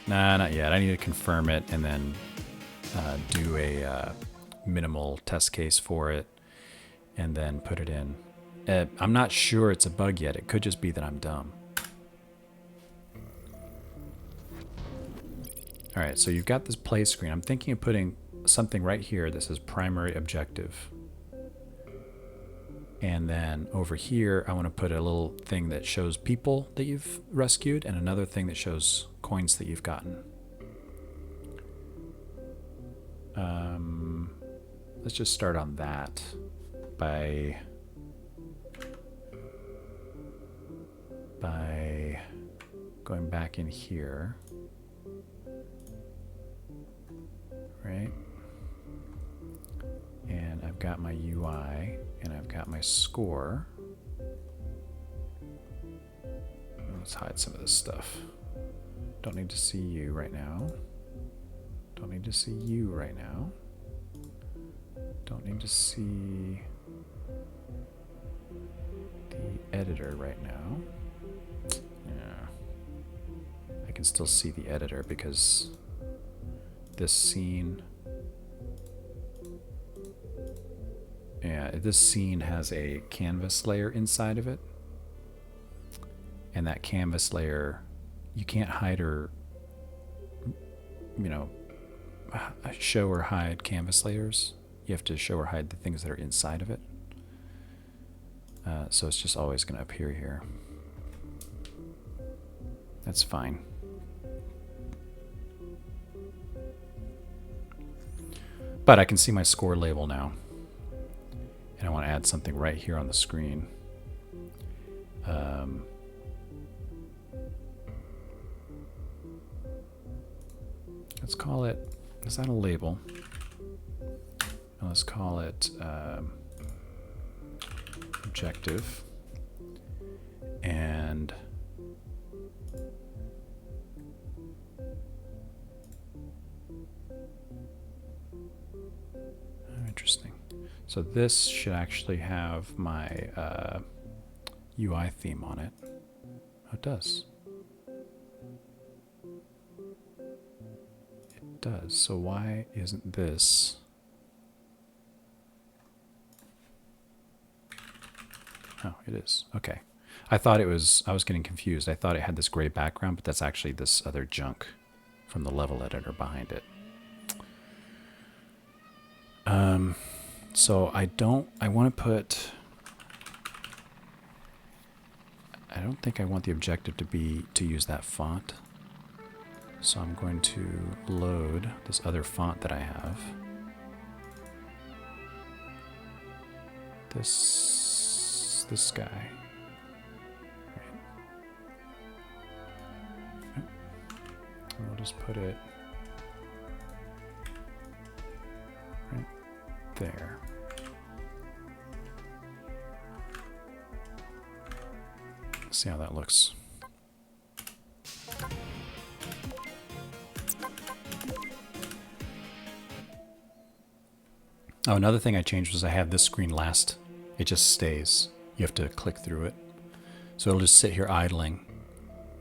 Nah, not yet. I need to confirm it and then do a minimal test case for it and then put it in. I'm not sure it's a bug yet. It could just be that I'm dumb. All right, so you've got this play screen. I'm thinking of putting something right here that says primary objective. And then over here, I want to put a little thing that shows people that you've rescued and another thing that shows coins that you've gotten. Let's just start on that by going back in here, right? And I've got my UI and I've got my score. Let's hide some of this stuff. Don't need to see you right now. Don't need to see you right now. Don't need to see the editor right now. Yeah. I can still see the editor because this scene... Yeah, this scene has a canvas layer inside of it. And that canvas layer, you can't hide or, you know, show or hide canvas layers. You have to show or hide the things that are inside of it. So it's just always going to appear here. That's fine. But I can see my score label now. And I want to add something right here on the screen. Let's call it, is that a label? No, let's call it objective. And interesting. So this should actually have my UI theme on it. Oh, it does. It does. So why isn't this? Oh, it is. Okay. I thought it was, I was getting confused. I thought it had this gray background, but that's actually this other junk from the level editor behind it. So I want to put, I don't think I want the objective to use that font. So I'm going to load this other font that I have. This guy. Right. Okay. And we'll just put it right there. See how that looks. Oh, another thing I changed was I have this screen last. It just stays. You have to click through it. So it'll just sit here idling,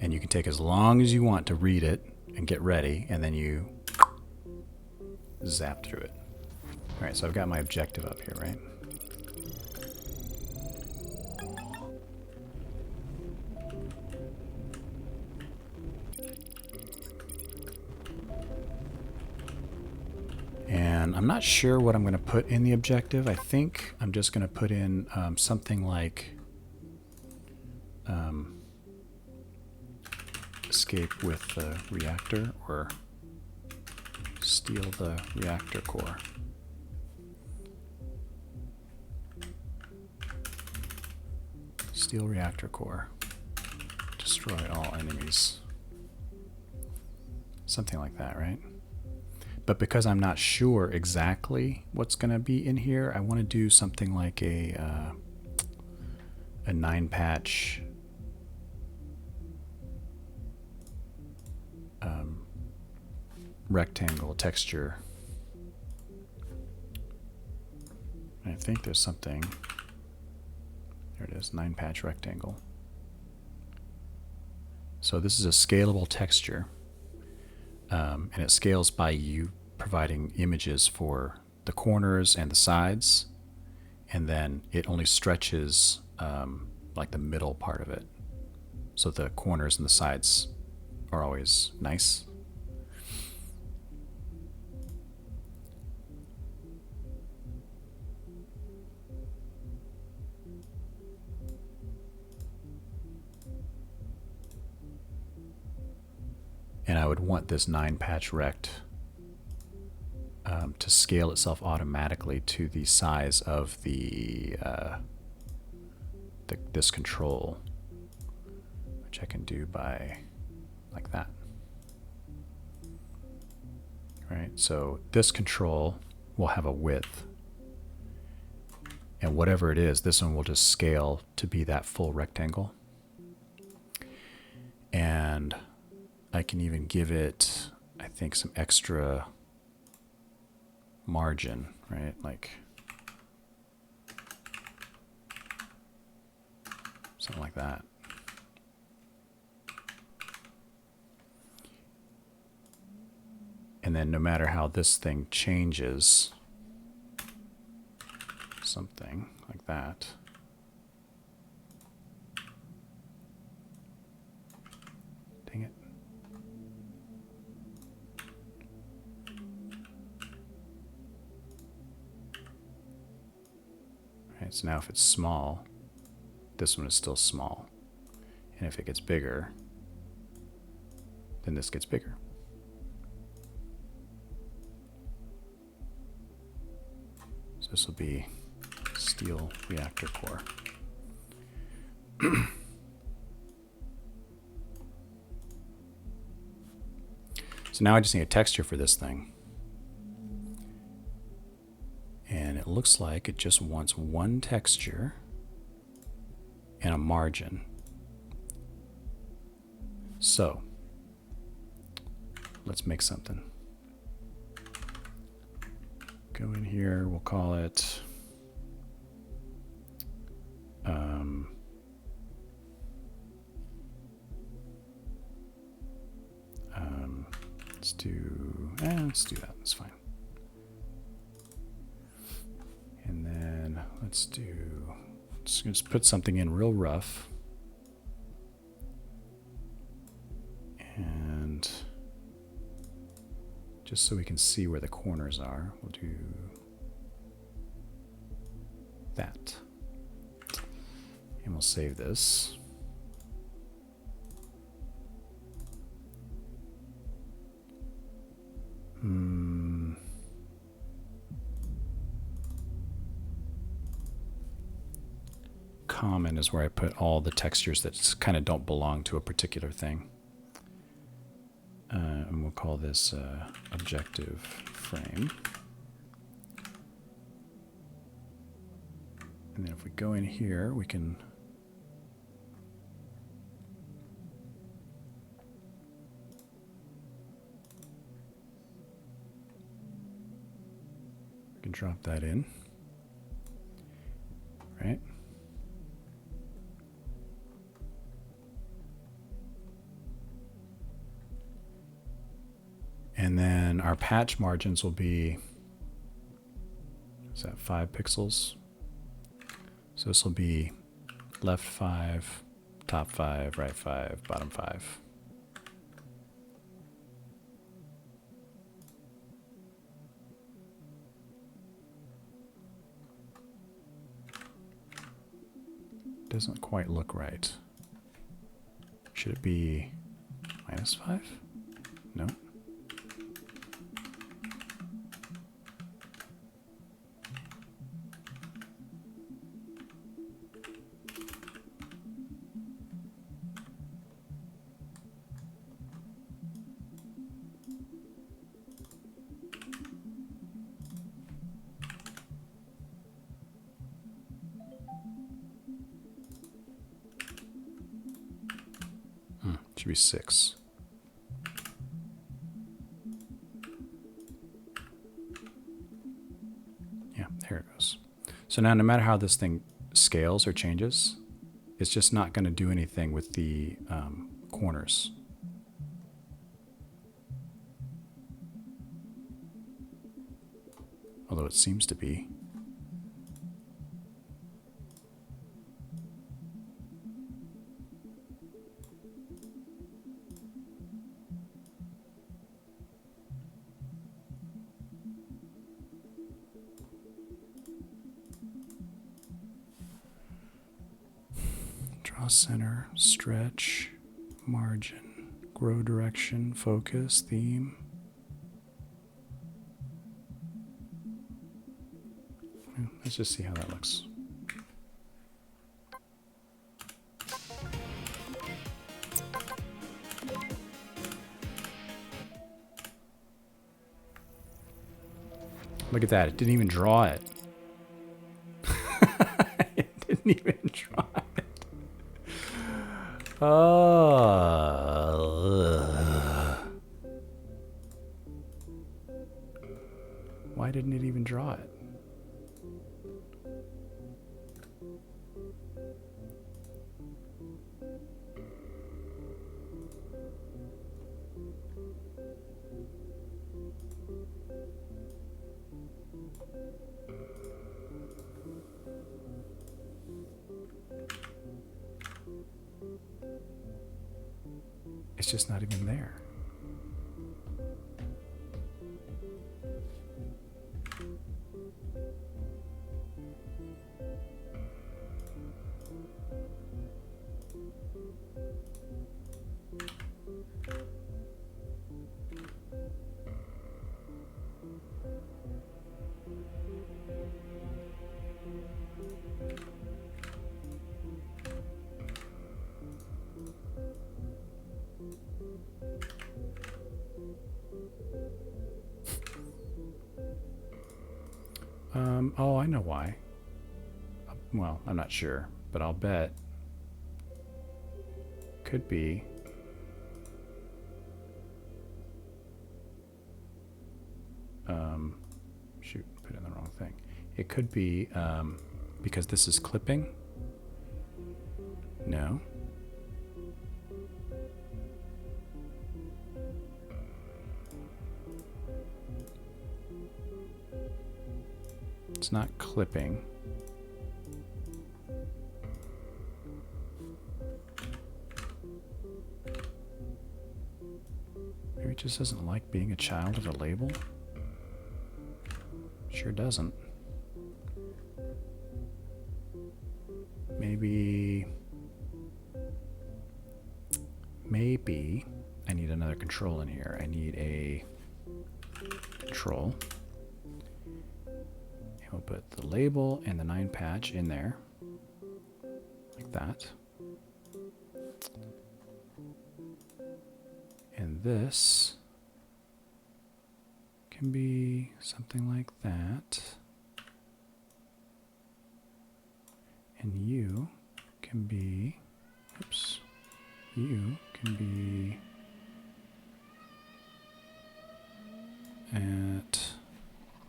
and you can take as long as you want to read it and get ready, and then you zap through it. All right, so I've got my objective up here, right? And I'm not sure what I'm going to put in the objective. I think I'm just going to put in something like escape with the reactor or steal the reactor core. Steal reactor core. Destroy all enemies. Something like that, right? But because I'm not sure exactly what's going to be in here, I want to do something like a 9-patch rectangle texture. And I think there's something. There it is, 9-patch rectangle. So this is a scalable texture. And it scales by you providing images for the corners and the sides, and then it only stretches like the middle part of it. So the corners and the sides are always nice. And I would want this 9 patch rect to scale itself automatically to the size of this control, which I can do by like that. Right, so this control will have a width, and whatever it is, this one will just scale to be that full rectangle. And I can even give it, I think, some extra margin, right? Like something like that. And then no matter how this thing changes, something like that. Dang it. All right, so now if it's small, this one is still small. And if it gets bigger, then this gets bigger. So this will be steel reactor core. So now I just need a texture for this thing. And it looks like it just wants one texture and a margin. So let's make something. Go in here, we'll call it let's do that, that's fine. And then let's just put something in real rough. And just so we can see where the corners are, we'll do that. And we'll save this. Common is where I put all the textures that kind of don't belong to a particular thing. And we'll call this objective frame. And then if we go in here, we can drop that in, right? And then our patch margins will be, is that 5 pixels? So this will be left 5, top 5, right 5, bottom 5. Doesn't quite look right. Should it be -5? No. Should be 6. Yeah, there it goes. So now no matter how this thing scales or changes, it's just not going to do anything with the corners. Although it seems to be. Draw center, stretch, margin, grow direction, focus, theme. Let's just see how that looks. Look at that. It didn't even draw it. It didn't even draw it. Why didn't it even draw it? It's just not even there. Oh, I know why. Well, I'm not sure, but I'll bet. Could be. Shoot, put in the wrong thing. It could be because this is clipping. No. It's not clipping. Maybe it just doesn't like being a child of a label. Sure doesn't. Maybe I need another control in here. I need a control. And we'll put the label and the 9 patch in there. Like that. And this can be something like that. And you can be, oops, you can be at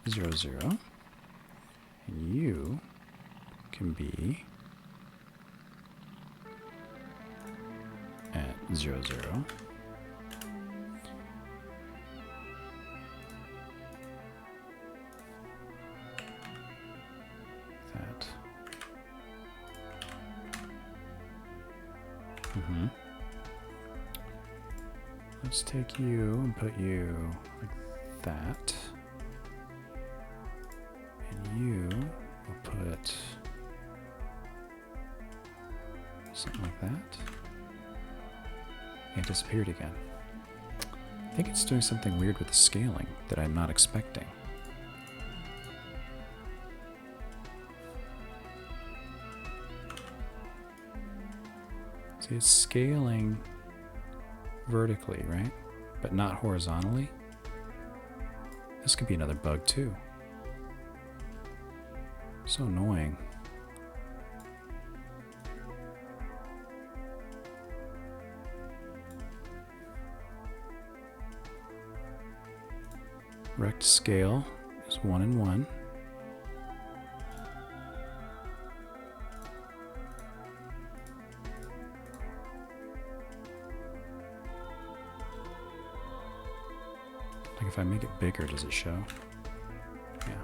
0, 0. And you can be at 0, 0. That. Let's take you and put you like that. And you will put something like that. And it disappeared again. I think it's doing something weird with the scaling that I'm not expecting. See, it's scaling vertically, right? But not horizontally. This could be another bug too. So annoying. Rect scale is 1 and 1. Like if I make it bigger, does it show? Yeah.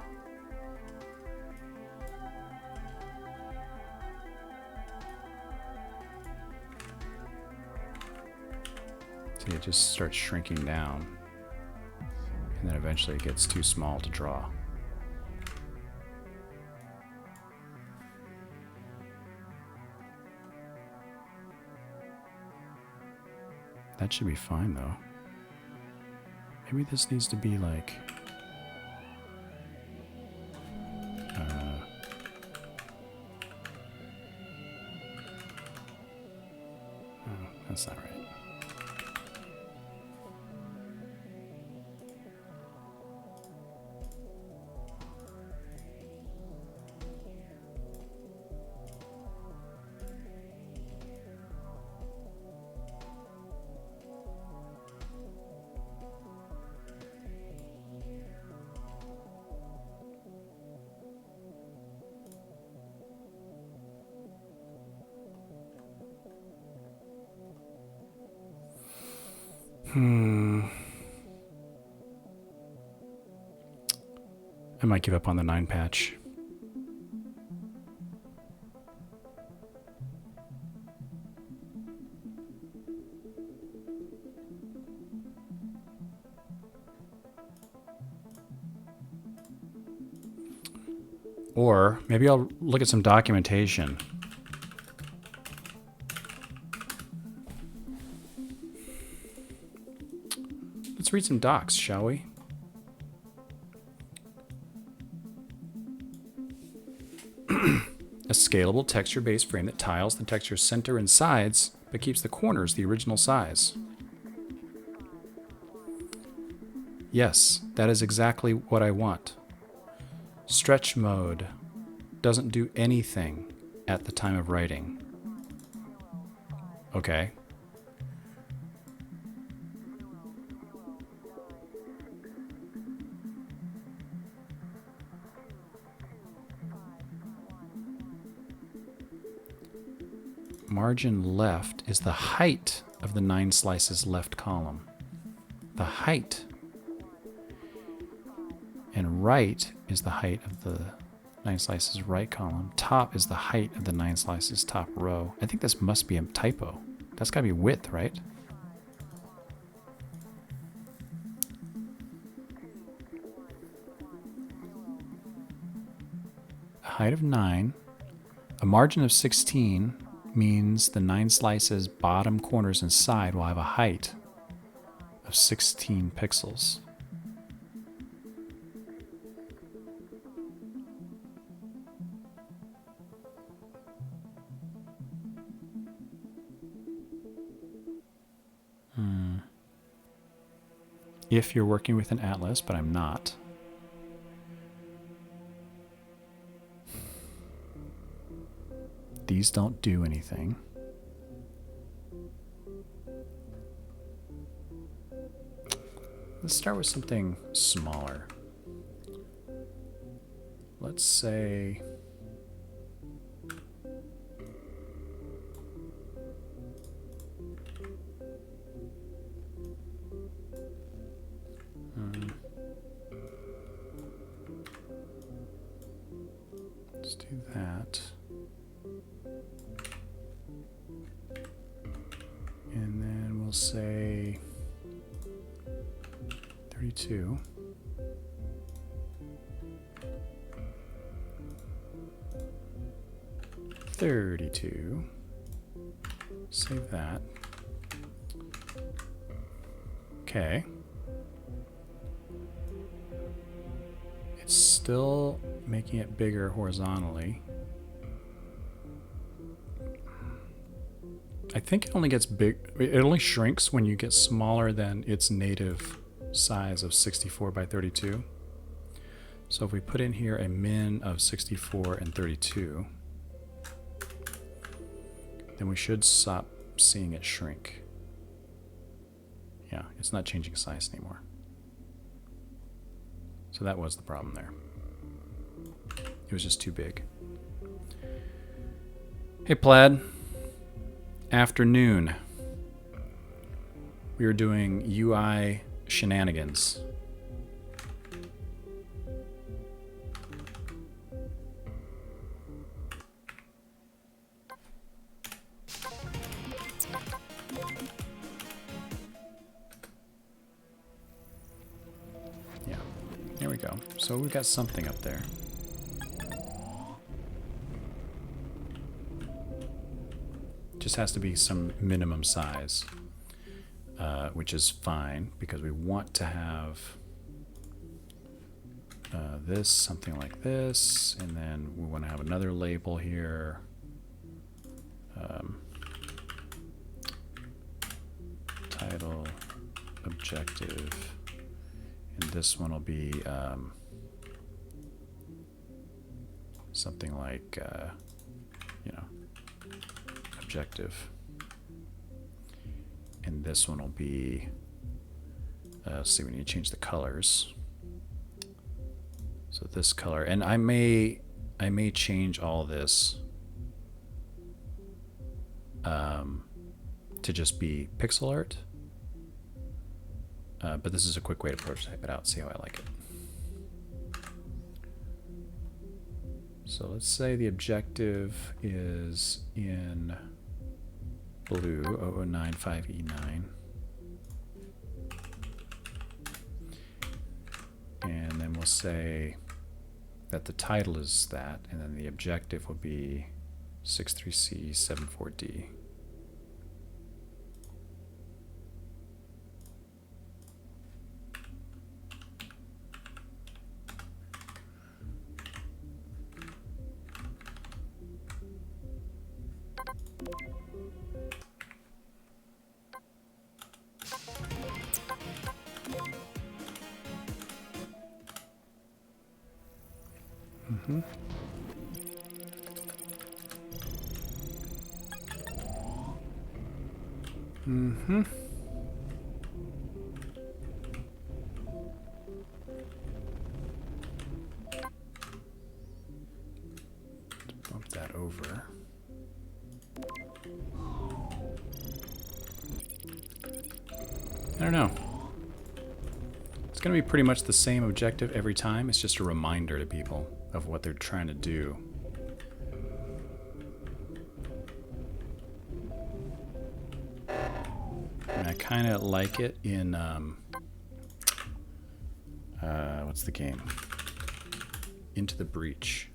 See, it just starts shrinking down. And then eventually it gets too small to draw. That should be fine though. Maybe this needs to be like... oh, that's not right. I might give up on the 9 patch. Or maybe I'll look at some documentation. Let's read some docs, shall we? A scalable texture-based frame that tiles the texture's center and sides, but keeps the corners the original size. Yes, that is exactly what I want. Stretch mode doesn't do anything at the time of writing. Okay. Margin left is the height of the 9 slices left column. The height. And right is the height of the 9 slices right column. Top is the height of the 9 slices top row. I think this must be a typo. That's got to be width, right? A height of 9. A margin of 16 means the 9 slices bottom corners and side will have a height of 16 pixels. If you're working with an atlas, but I'm not. These don't do anything. Let's start with something smaller. Let's say... let's do that. And then we'll say 32. Save that. Okay. It's still making it bigger horizontally. I think it only gets big. It only shrinks when you get smaller than its native size of 64 by 32. So if we put in here a min of 64 and 32, then we should stop seeing it shrink. Yeah, it's not changing size anymore. So that was the problem there. It was just too big. Hey, Plaid. Afternoon. We are doing UI shenanigans. Yeah, there we go. So we've got something up there. Just has to be some minimum size. which is fine because we want to have this, something like this, and then we want to have another label here. Title, objective, and this one will be something like, objective. And this one will be, let's see, we need to change the colors. So this color, and I may change all this to just be pixel art. But this is a quick way to prototype it out, see how I like it. So let's say the objective is in blue, 0095E9. And then we'll say that the title is that, and then the objective will be 63C74D. Bump that over. I don't know. It's going to be pretty much the same objective every time. It's just a reminder to people of what they're trying to do. And I kind of like it in, what's the game? Into the Breach.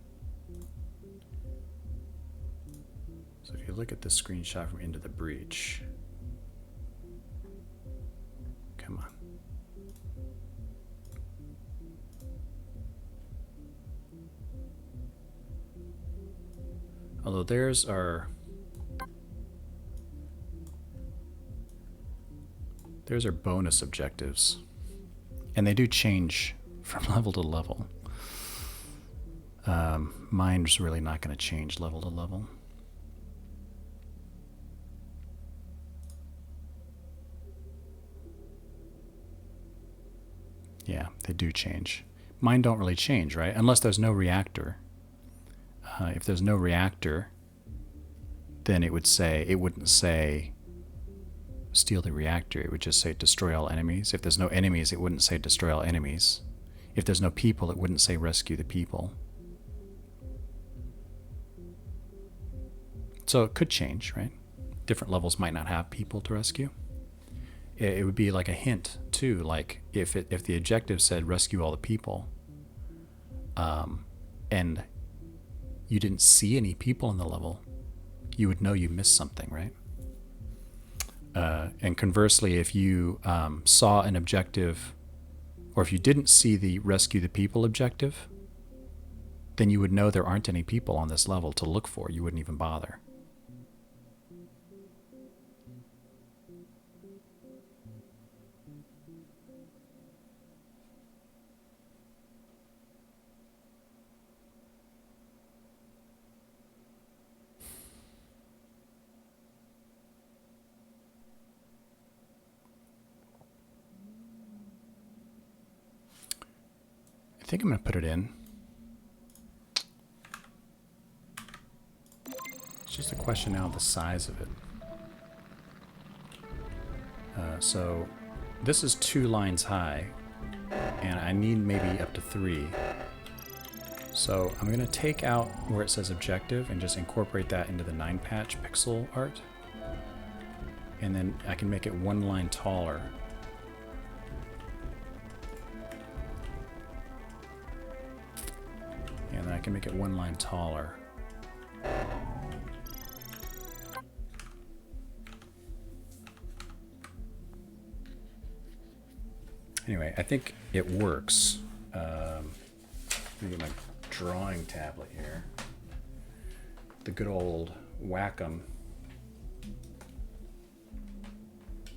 So if you look at this screenshot from Into the Breach, come on. Although theirs are bonus objectives, and they do change from level to level. Mine's really not going to change level to level. Yeah, they do change. Mine don't really change, right? Unless there's no reactor. If there's no reactor, then it wouldn't say steal the reactor. It would just say destroy all enemies. If there's no enemies, it wouldn't say destroy all enemies. If there's no people, it wouldn't say rescue the people. So it could change, right? Different levels might not have people to rescue. It would be like a hint too, like if the objective said rescue all the people, and you didn't see any people in the level, you would know you missed something, right? And conversely, if you saw an objective, or if you didn't see the rescue the people objective, then you would know there aren't any people on this level to look for. You wouldn't even bother. I think I'm going to put it in. It's just a question now of the size of it. So this is 2 lines high, and I need maybe up to 3. So I'm going to take out where it says objective and just incorporate that into the 9-patch pixel art. And then I can make it 1 line taller. And then I can make it 1 line taller. Anyway, I think it works. Let me get my drawing tablet here. The good old Wacom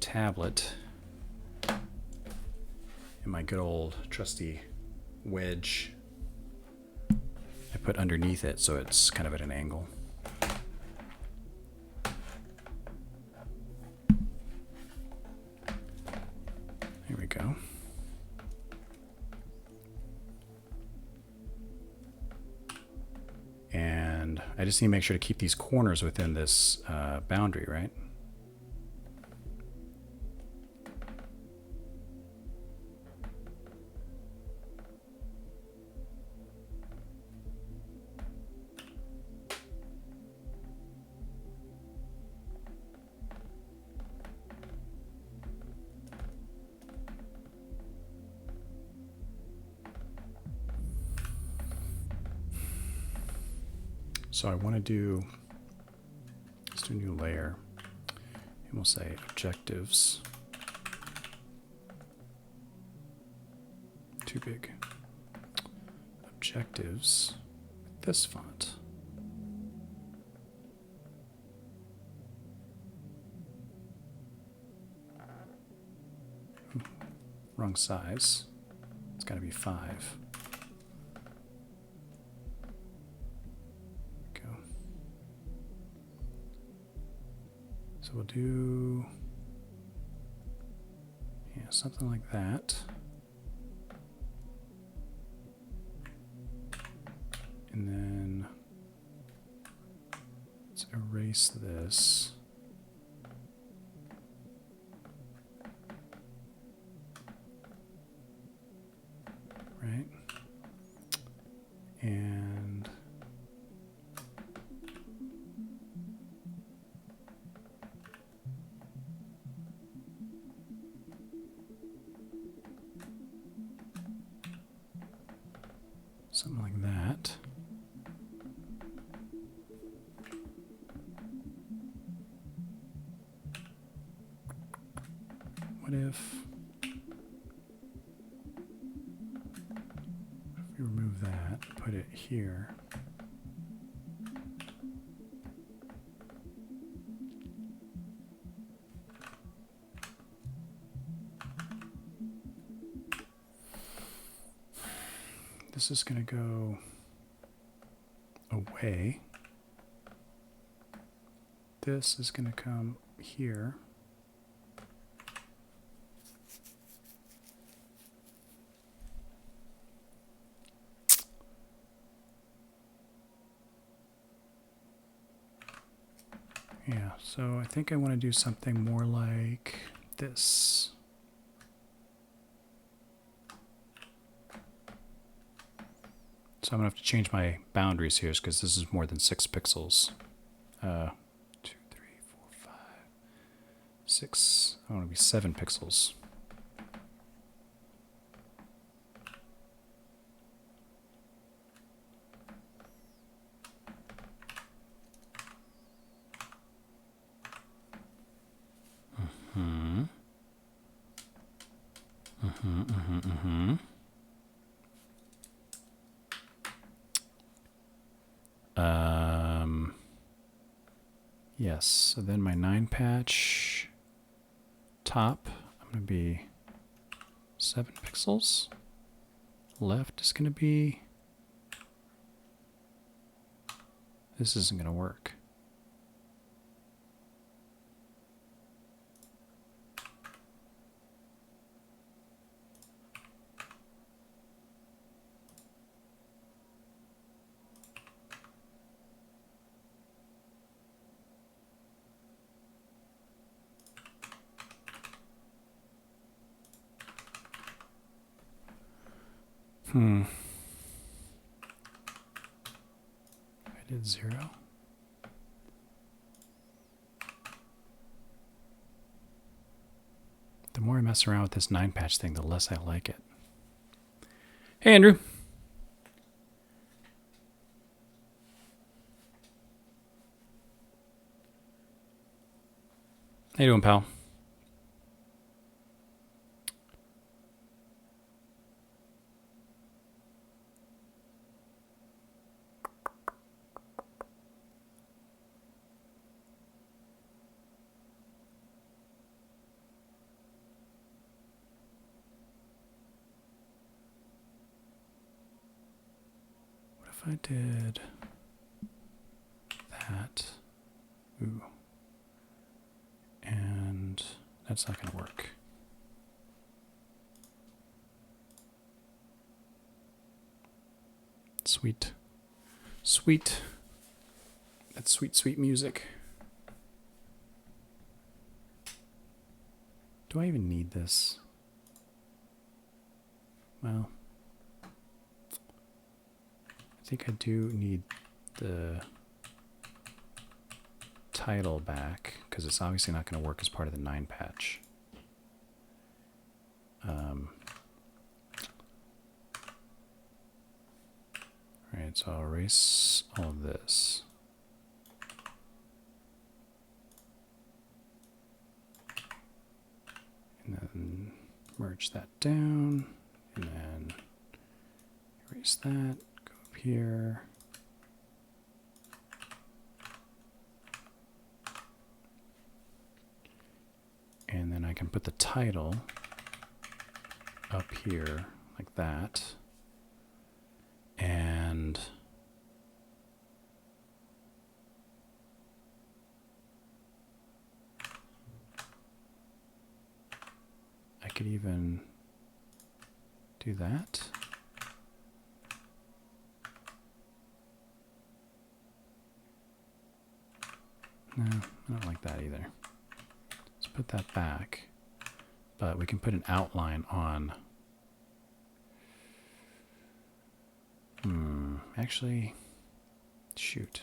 tablet. And my good old trusty wedge I put underneath it so it's kind of at an angle. Here we go. And I just need to make sure to keep these corners within this boundary, right? So I want to do, let's do a new layer, and we'll say objectives. Too big. Objectives with this font. Ooh, wrong size. It's got to be 5. So we'll do, yeah, something like that. And then let's erase this. Right? And something like that. What if we remove that, put it here? This is going to go away. This is going to come here. Yeah, so I think I want to do something more like this. So I'm going to have to change my boundaries here because this is more than 6 pixels. 2, 3, 4, 5, 6. I want to be 7 pixels. Yes, so then my 9 patch top, I'm going to be 7 pixels. Left is going to be, this isn't going to work. I did 0. The more I mess around with this 9 patch thing, the less I like it. Hey, Andrew. How you doing, pal? if I did that? Ooh. And that's not going to work. Sweet. Sweet. That's sweet, sweet music. Do I even need this? Well, I think I do need the title back because it's obviously not going to work as part of the 9 patch. Alright, so I'll erase all of this. And then merge that down, and then erase that, go up here. And then I can put the title up here like that. And I could even do that. No, I don't like that either. Let's put that back. But we can put an outline on. Actually, shoot.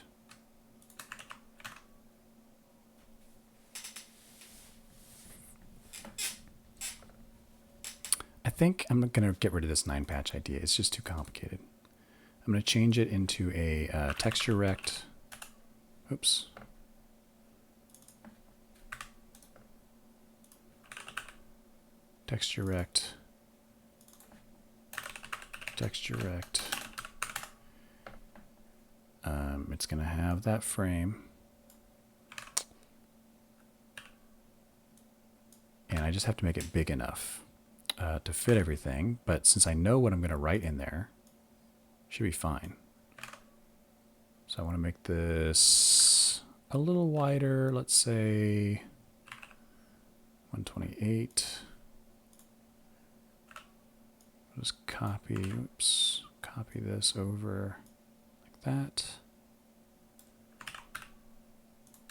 I think I'm going to get rid of this 9 patch idea. It's just too complicated. I'm going to change it into a texture rect. Oops. Texture rect. Texture rect. It's going to have that frame. And I just have to make it big enough to fit everything. But since I know what I'm going to write in there, it should be fine. So I want to make this a little wider. Let's say 128. I'll just copy this over like that.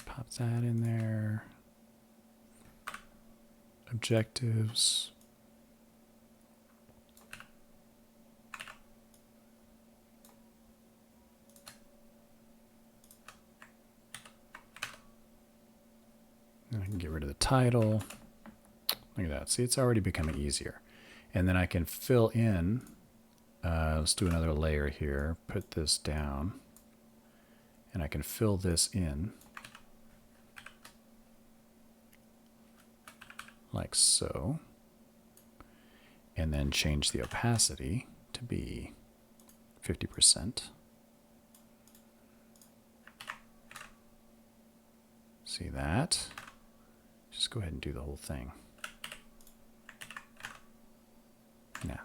Pop that in there. Objectives. And I can get rid of the title. Look at that. See, it's already becoming easier. And then I can fill in. Let's do another layer here. Put this down. And I can fill this in. Like so. And then change the opacity to be 50%. See that? Just go ahead and do the whole thing. Yeah.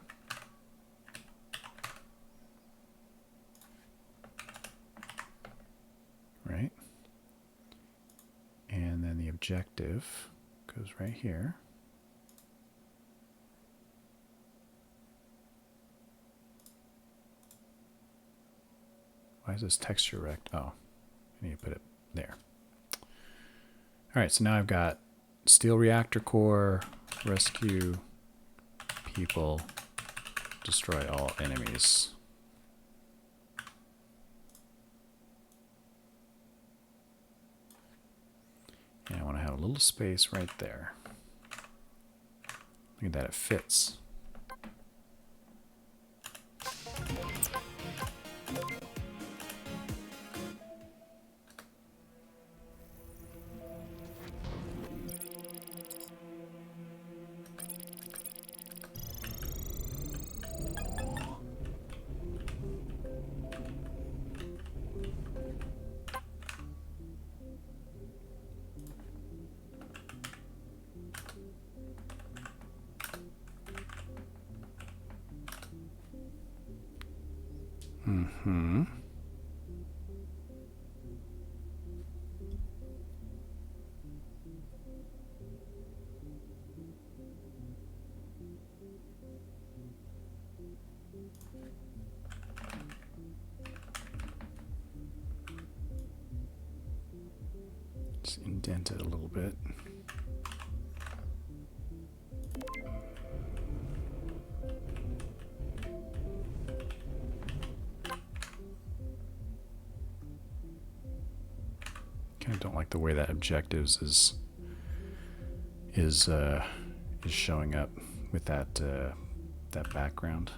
Right? And then the objective goes right here. Why is this texture rect? Oh, I need to put it there. All right, so now I've got steel reactor core, rescue people, destroy all enemies. And I want to have a little space right there. Look at that, it fits. Just indent it a little bit. Kind of don't like the way that objectives is showing up with that that background.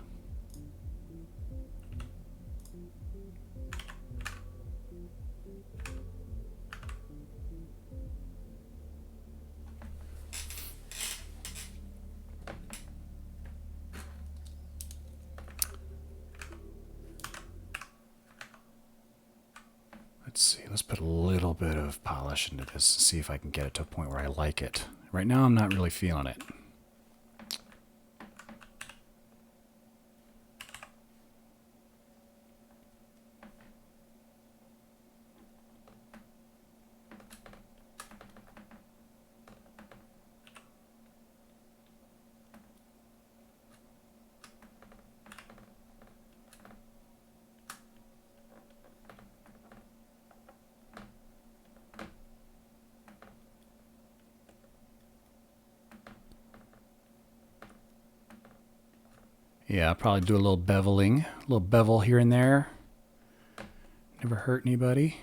Let's see, let's put a little bit of polish into this and see if I can get it to a point where I like it. Right now I'm not really feeling it. Yeah, I'll probably do a little beveling, a little bevel here and there. Never hurt anybody.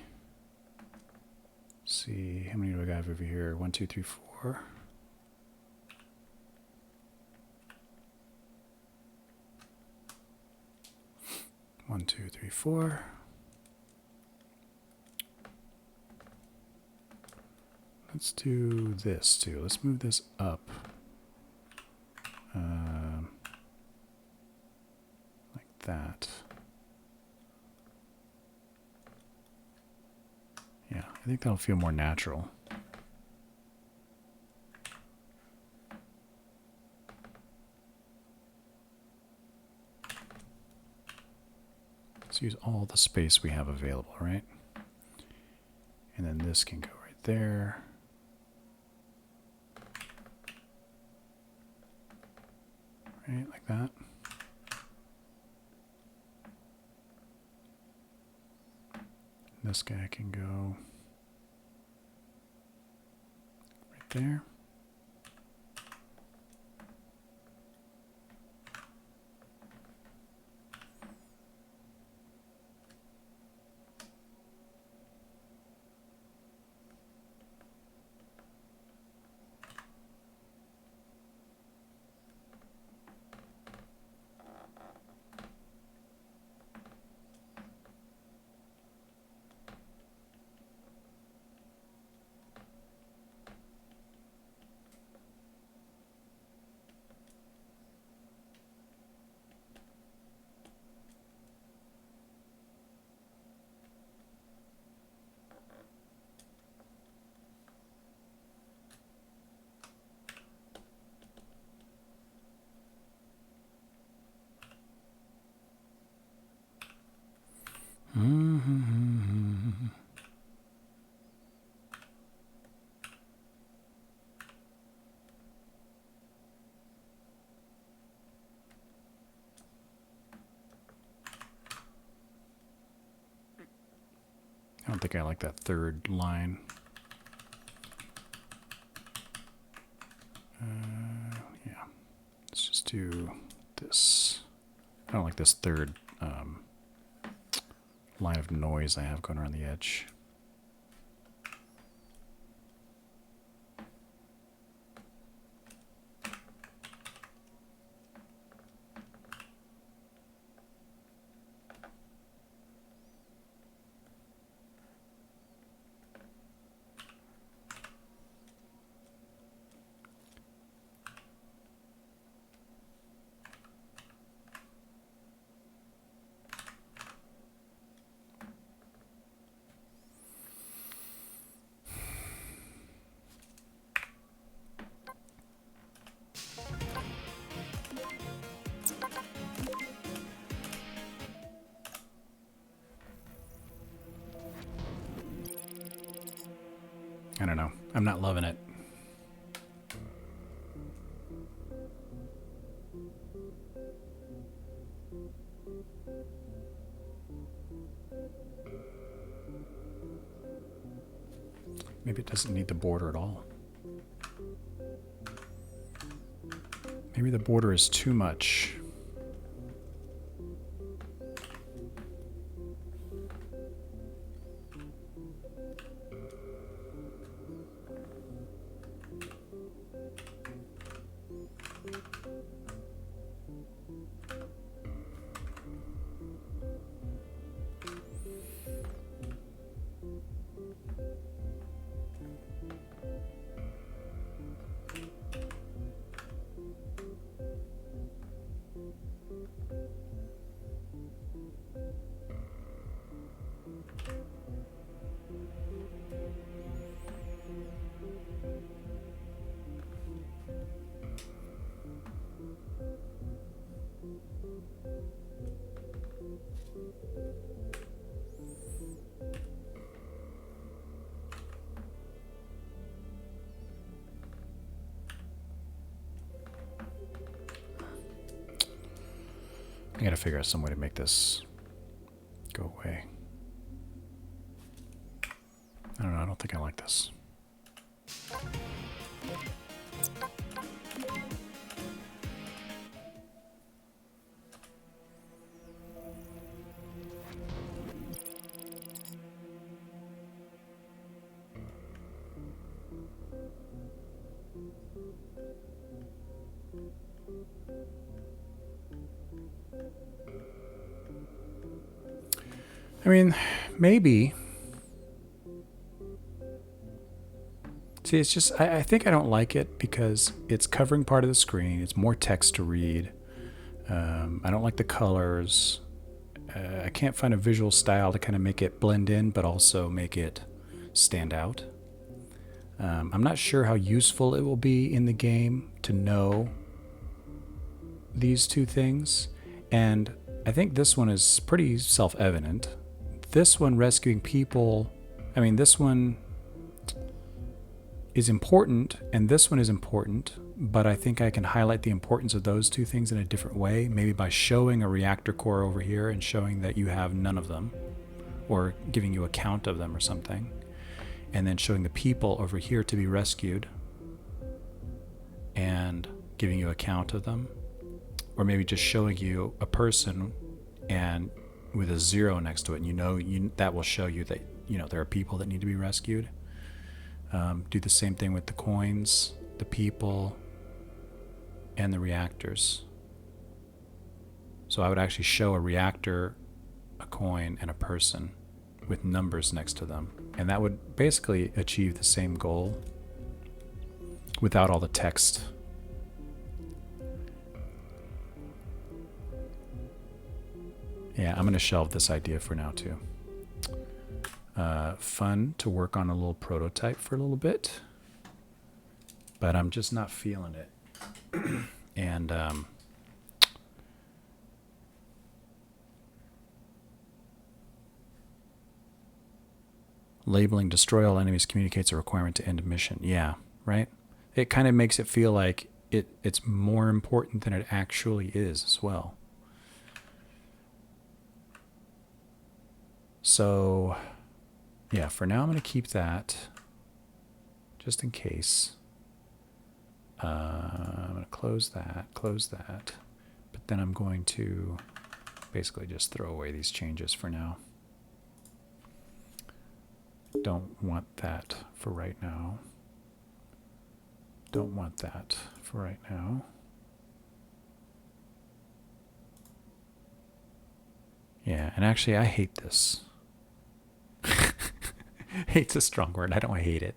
Let's see, how many do I have over here? 1, 2, 3, 4. One, two, three, four. Let's do this too. Let's move this up. Like that. Yeah, I think that'll feel more natural. Let's use all the space we have available, right? And then this can go right there. Right, like that. This guy can go right there. I don't think I like that third line. Yeah, let's just do this. I don't like this third line of noise I have going around the edge. I don't know. I'm not loving it. Maybe it doesn't need the border at all. Maybe the border is too much. I gotta figure out some way to make this go away. I don't know, I don't think I like this. I mean, maybe. See, it's just, I think I don't like it because it's covering part of the screen. It's more text to read. I don't like the colors. I can't find a visual style to kind of make it blend in, but also make it stand out. I'm not sure how useful it will be in the game to know these two things. And I think this one is pretty self-evident. This one, rescuing people, I mean, this one is important, and this one is important, but I think I can highlight the importance of those two things in a different way, maybe by showing a reactor core over here and showing that you have none of them, or giving you a count of them or something, and then showing the people over here to be rescued and giving you a count of them, or maybe just showing you a person and with a 0 next to it, and you know that will show you that there are people that need to be rescued. Do the same thing with the coins, the people, and the reactors. So I would actually show a reactor, a coin, and a person with numbers next to them, and that would basically achieve the same goal without all the text. Yeah, I'm going to shelve this idea for now, too. Fun to work on a little prototype for a little bit, but I'm just not feeling it. And labeling destroy all enemies communicates a requirement to end a mission. Yeah, right? It kind of makes it feel like it's more important than it actually is as well. So, yeah, for now I'm going to keep that just in case. I'm going to close that, but then I'm going to basically just throw away these changes for now. Don't want that for right now. Don't want that for right now. Yeah, and actually I hate this. Hate's a strong word. I don't hate it.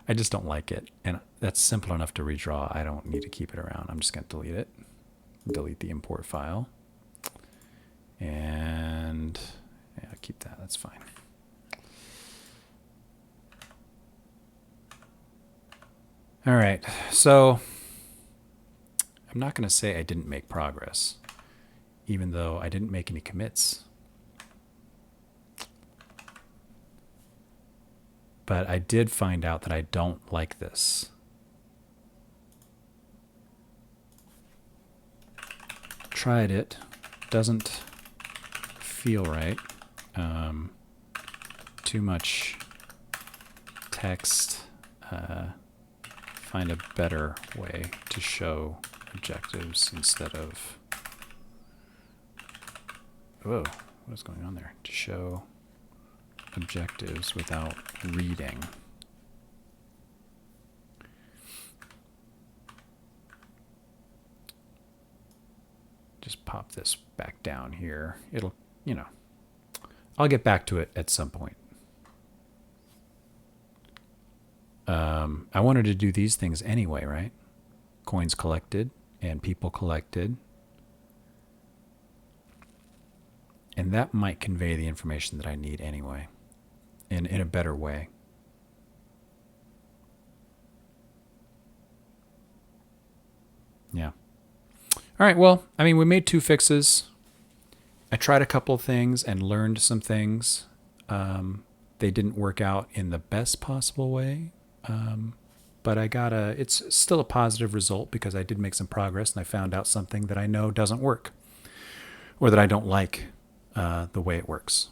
I just don't like it. And that's simple enough to redraw. I don't need to keep it around. I'm just going to delete it. Delete the import file. And yeah, keep that. That's fine. All right. So I'm not going to say I didn't make progress, even though I didn't make any commits. But I did find out that I don't like this. Tried it. Doesn't feel right. Too much text, find a better way to show objectives instead of, whoa, what is going on there? To show objectives without reading. Just pop this back down here. It'll, you know, I'll get back to it at some point. I wanted to do these things anyway, right? Coins collected and people collected. And that might convey the information that I need anyway, in a better way. Yeah. All right, well, I mean, we made 2 fixes. I tried a couple of things and learned some things. They didn't work out in the best possible way. But it's still a positive result because I did make some progress and I found out something that I know doesn't work or that I don't like the way it works.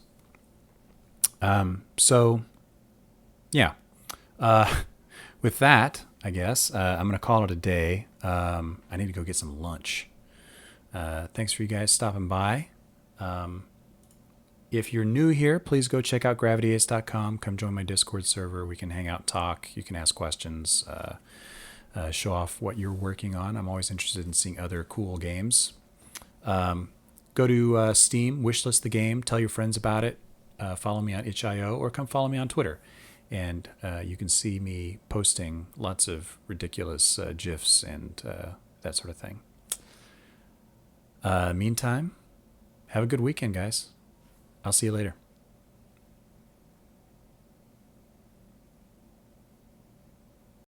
So, yeah. With that, I guess, I'm going to call it a day. I need to go get some lunch. Thanks for you guys stopping by. If you're new here, please go check out gravityace.com. Come join my Discord server. We can hang out, talk. You can ask questions, show off what you're working on. I'm always interested in seeing other cool games. Go to Steam, wishlist the game, tell your friends about it. Follow me on itch.io or come follow me on Twitter. And you can see me posting lots of ridiculous GIFs and that sort of thing. Meantime, have a good weekend, guys. I'll see you later.